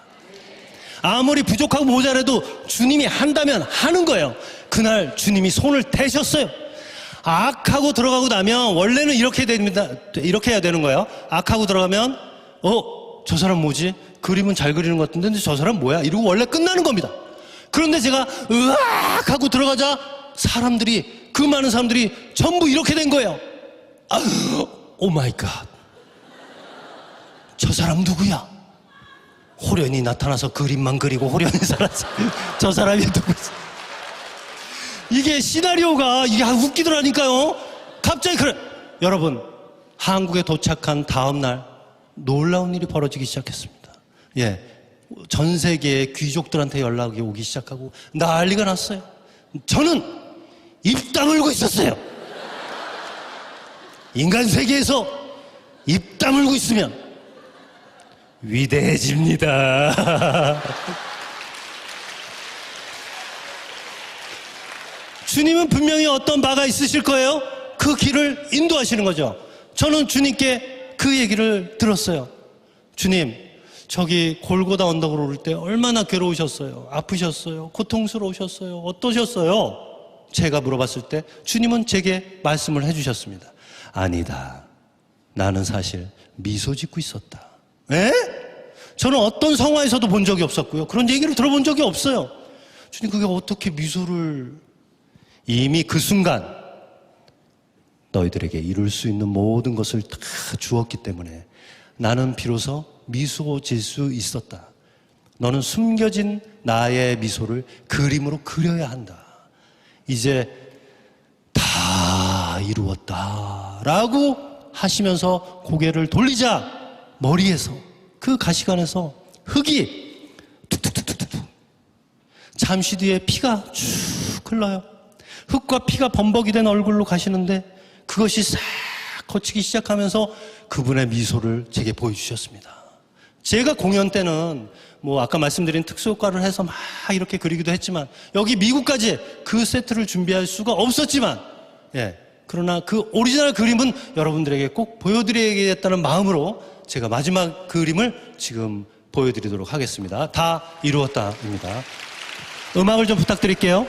아무리 부족하고 모자라도 주님이 한다면 하는 거예요. 그날 주님이 손을 대셨어요. 악하고 들어가고 나면 원래는 이렇게 됩니다. 이렇게 해야 되는 거예요. 악하고 들어가면 저 사람 뭐지? 그림은 잘 그리는 것 같은데 저 사람 뭐야? 이러고 원래 끝나는 겁니다. 그런데 제가 으악 하고 들어가자 사람들이, 그 많은 사람들이 전부 이렇게 된 거예요. 오 마이 갓, 저 사람 누구야? 호련히 나타나서 그림만 그리고 호련히 사라져. 저 사람이 누구지? 이게 시나리오가 이게 웃기더라니까요. 갑자기 그래. 여러분, 한국에 도착한 다음 날 놀라운 일이 벌어지기 시작했습니다. 예, 전 세계의 귀족들한테 연락이 오기 시작하고 난리가 났어요. 저는 입 다물고 있었어요. 인간 세계에서 입 다물고 있으면 위대해집니다. 주님은 분명히 어떤 바가 있으실 거예요. 그 길을 인도하시는 거죠. 저는 주님께 그 얘기를 들었어요. 주님, 저기 골고다 언덕으로 오를 때 얼마나 괴로우셨어요? 아프셨어요? 고통스러우셨어요? 어떠셨어요? 제가 물어봤을 때 주님은 제게 말씀을 해주셨습니다. 아니다, 나는 사실 미소 짓고 있었다. 에? 저는 어떤 성화에서도 본 적이 없었고요, 그런 얘기를 들어본 적이 없어요. 주님, 그게 어떻게 미소를... 이미 그 순간 너희들에게 이룰 수 있는 모든 것을 다 주었기 때문에 나는 비로소 미소 질 수 있었다. 너는 숨겨진 나의 미소를 그림으로 그려야 한다. 이제 다 이루었다 라고 하시면서 고개를 돌리자 머리에서 그 가시관에서 흙이 툭툭툭툭툭 잠시 뒤에 피가 쭉 흘러요. 흙과 피가 범벅이 된 얼굴로 가시는데 그것이 싹 거치기 시작하면서 그분의 미소를 제게 보여주셨습니다. 제가 공연 때는 뭐 아까 말씀드린 특수효과를 해서 막 이렇게 그리기도 했지만 여기 미국까지 그 세트를 준비할 수가 없었지만 그러나 그 오리지널 그림은 여러분들에게 꼭 보여드리겠다는 마음으로 제가 마지막 그림을 지금 보여드리도록 하겠습니다. 다 이루었다입니다. 음악을 좀 부탁드릴게요.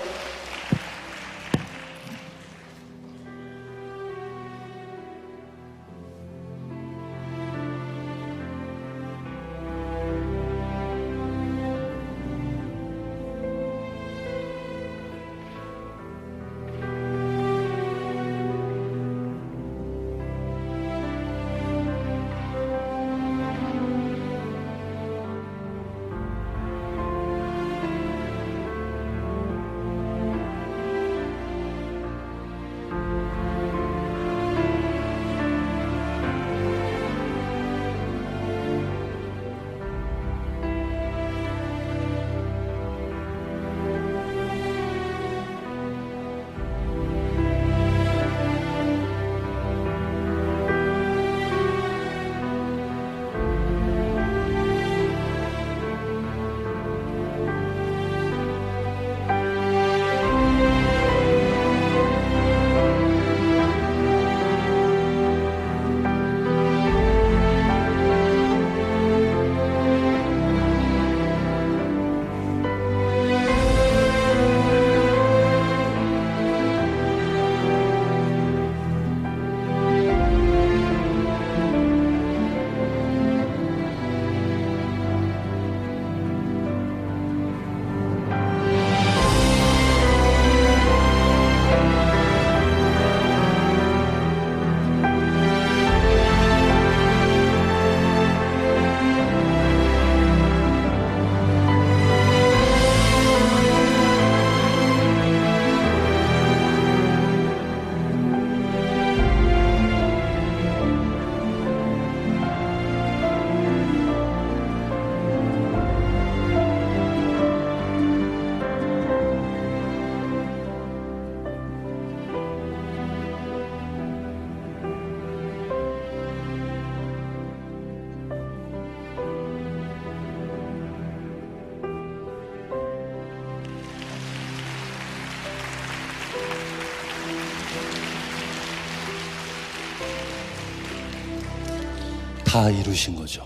다 이루신 거죠.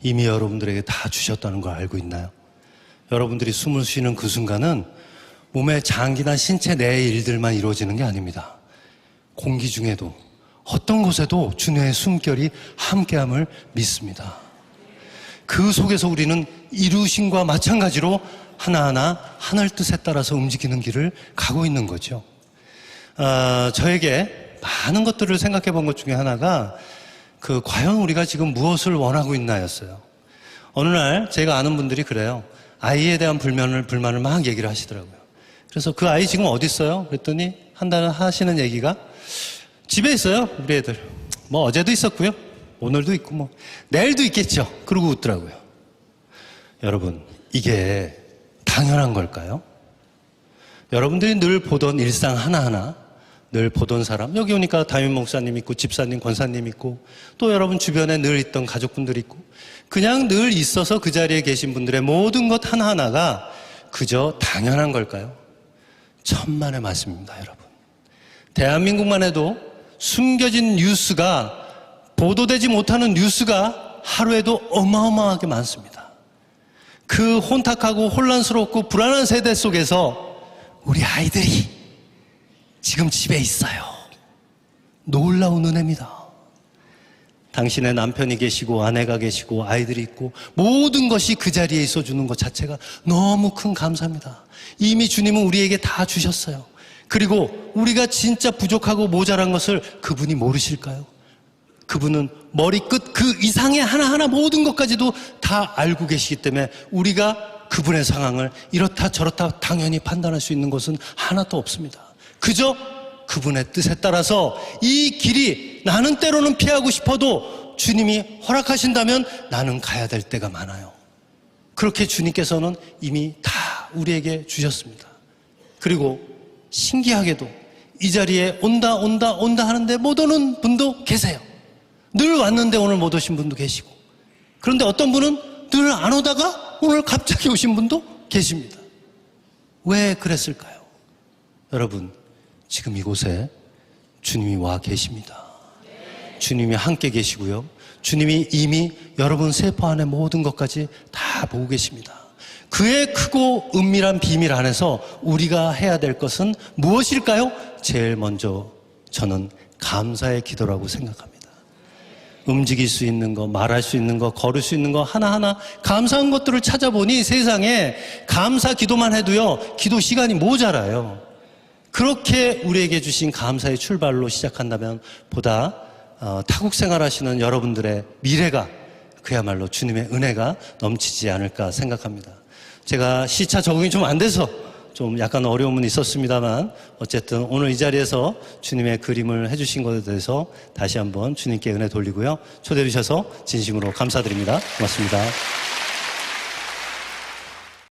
이미 여러분들에게 다 주셨다는 걸 알고 있나요? 여러분들이 숨을 쉬는 그 순간은 몸의 장기나 신체 내의 일들만 이루어지는 게 아닙니다. 공기 중에도 어떤 곳에도 주님의 숨결이 함께함을 믿습니다. 그 속에서 우리는 이루심과 마찬가지로 하나하나 하늘 뜻에 따라서 움직이는 길을 가고 있는 거죠. 저에게 많은 것들을 생각해 본 것 중에 하나가 과연 우리가 지금 무엇을 원하고 있나였어요. 어느 날 제가 아는 분들이 그래요. 아이에 대한 불만을 막 얘기를 하시더라고요. 그래서 그 아이 지금 어디 있어요? 그랬더니 한 달 하시는 얘기가 집에 있어요. 우리 애들. 뭐 어제도 있었고요. 오늘도 있고 뭐 내일도 있겠죠. 그러고 웃더라고요. 여러분, 이게 당연한 걸까요? 여러분들이 늘 보던 일상 하나하나, 늘 보던 사람, 여기 오니까 담임 목사님 있고 집사님, 권사님 있고 또 여러분 주변에 늘 있던 가족분들 있고 그냥 늘 있어서 그 자리에 계신 분들의 모든 것 하나하나가 그저 당연한 걸까요? 천만의 말씀입니다, 여러분. 대한민국만 해도 숨겨진 뉴스가, 보도되지 못하는 뉴스가 하루에도 어마어마하게 많습니다. 그 혼탁하고 혼란스럽고 불안한 세대 속에서 우리 아이들이 지금 집에 있어요. 놀라운 은혜입니다. 당신의 남편이 계시고 아내가 계시고 아이들이 있고 모든 것이 그 자리에 있어주는 것 자체가 너무 큰 감사입니다. 이미 주님은 우리에게 다 주셨어요. 그리고 우리가 진짜 부족하고 모자란 것을 그분이 모르실까요? 그분은 머리끝 그 이상의 하나하나 모든 것까지도 다 알고 계시기 때문에 우리가 그분의 상황을 이렇다 저렇다 당연히 판단할 수 있는 것은 하나도 없습니다. 그저 그분의 뜻에 따라서 이 길이 나는 때로는 피하고 싶어도 주님이 허락하신다면 나는 가야 될 때가 많아요. 그렇게 주님께서는 이미 다 우리에게 주셨습니다. 그리고 신기하게도 이 자리에 온다 하는데 못 오는 분도 계세요. 늘 왔는데 오늘 못 오신 분도 계시고, 그런데 어떤 분은 늘 안 오다가 오늘 갑자기 오신 분도 계십니다. 왜 그랬을까요? 여러분, 지금 이곳에 주님이 와 계십니다. 주님이 함께 계시고요. 주님이 이미 여러분 세포 안에 모든 것까지 다 보고 계십니다. 그의 크고 은밀한 비밀 안에서 우리가 해야 될 것은 무엇일까요? 제일 먼저 저는 감사의 기도라고 생각합니다. 움직일 수 있는 거, 말할 수 있는 거, 걸을 수 있는 거 하나하나 감사한 것들을 찾아보니 세상에 감사 기도만 해도요, 기도 시간이 모자라요. 그렇게 우리에게 주신 감사의 출발로 시작한다면 보다 타국 생활하시는 여러분들의 미래가 그야말로 주님의 은혜가 넘치지 않을까 생각합니다. 제가 시차 적응이 좀 안 돼서 좀 약간 어려움은 있었습니다만 어쨌든 오늘 이 자리에서 주님의 그림을 해주신 것에 대해서 다시 한번 주님께 은혜 돌리고요. 초대해 주셔서 진심으로 감사드립니다. 고맙습니다.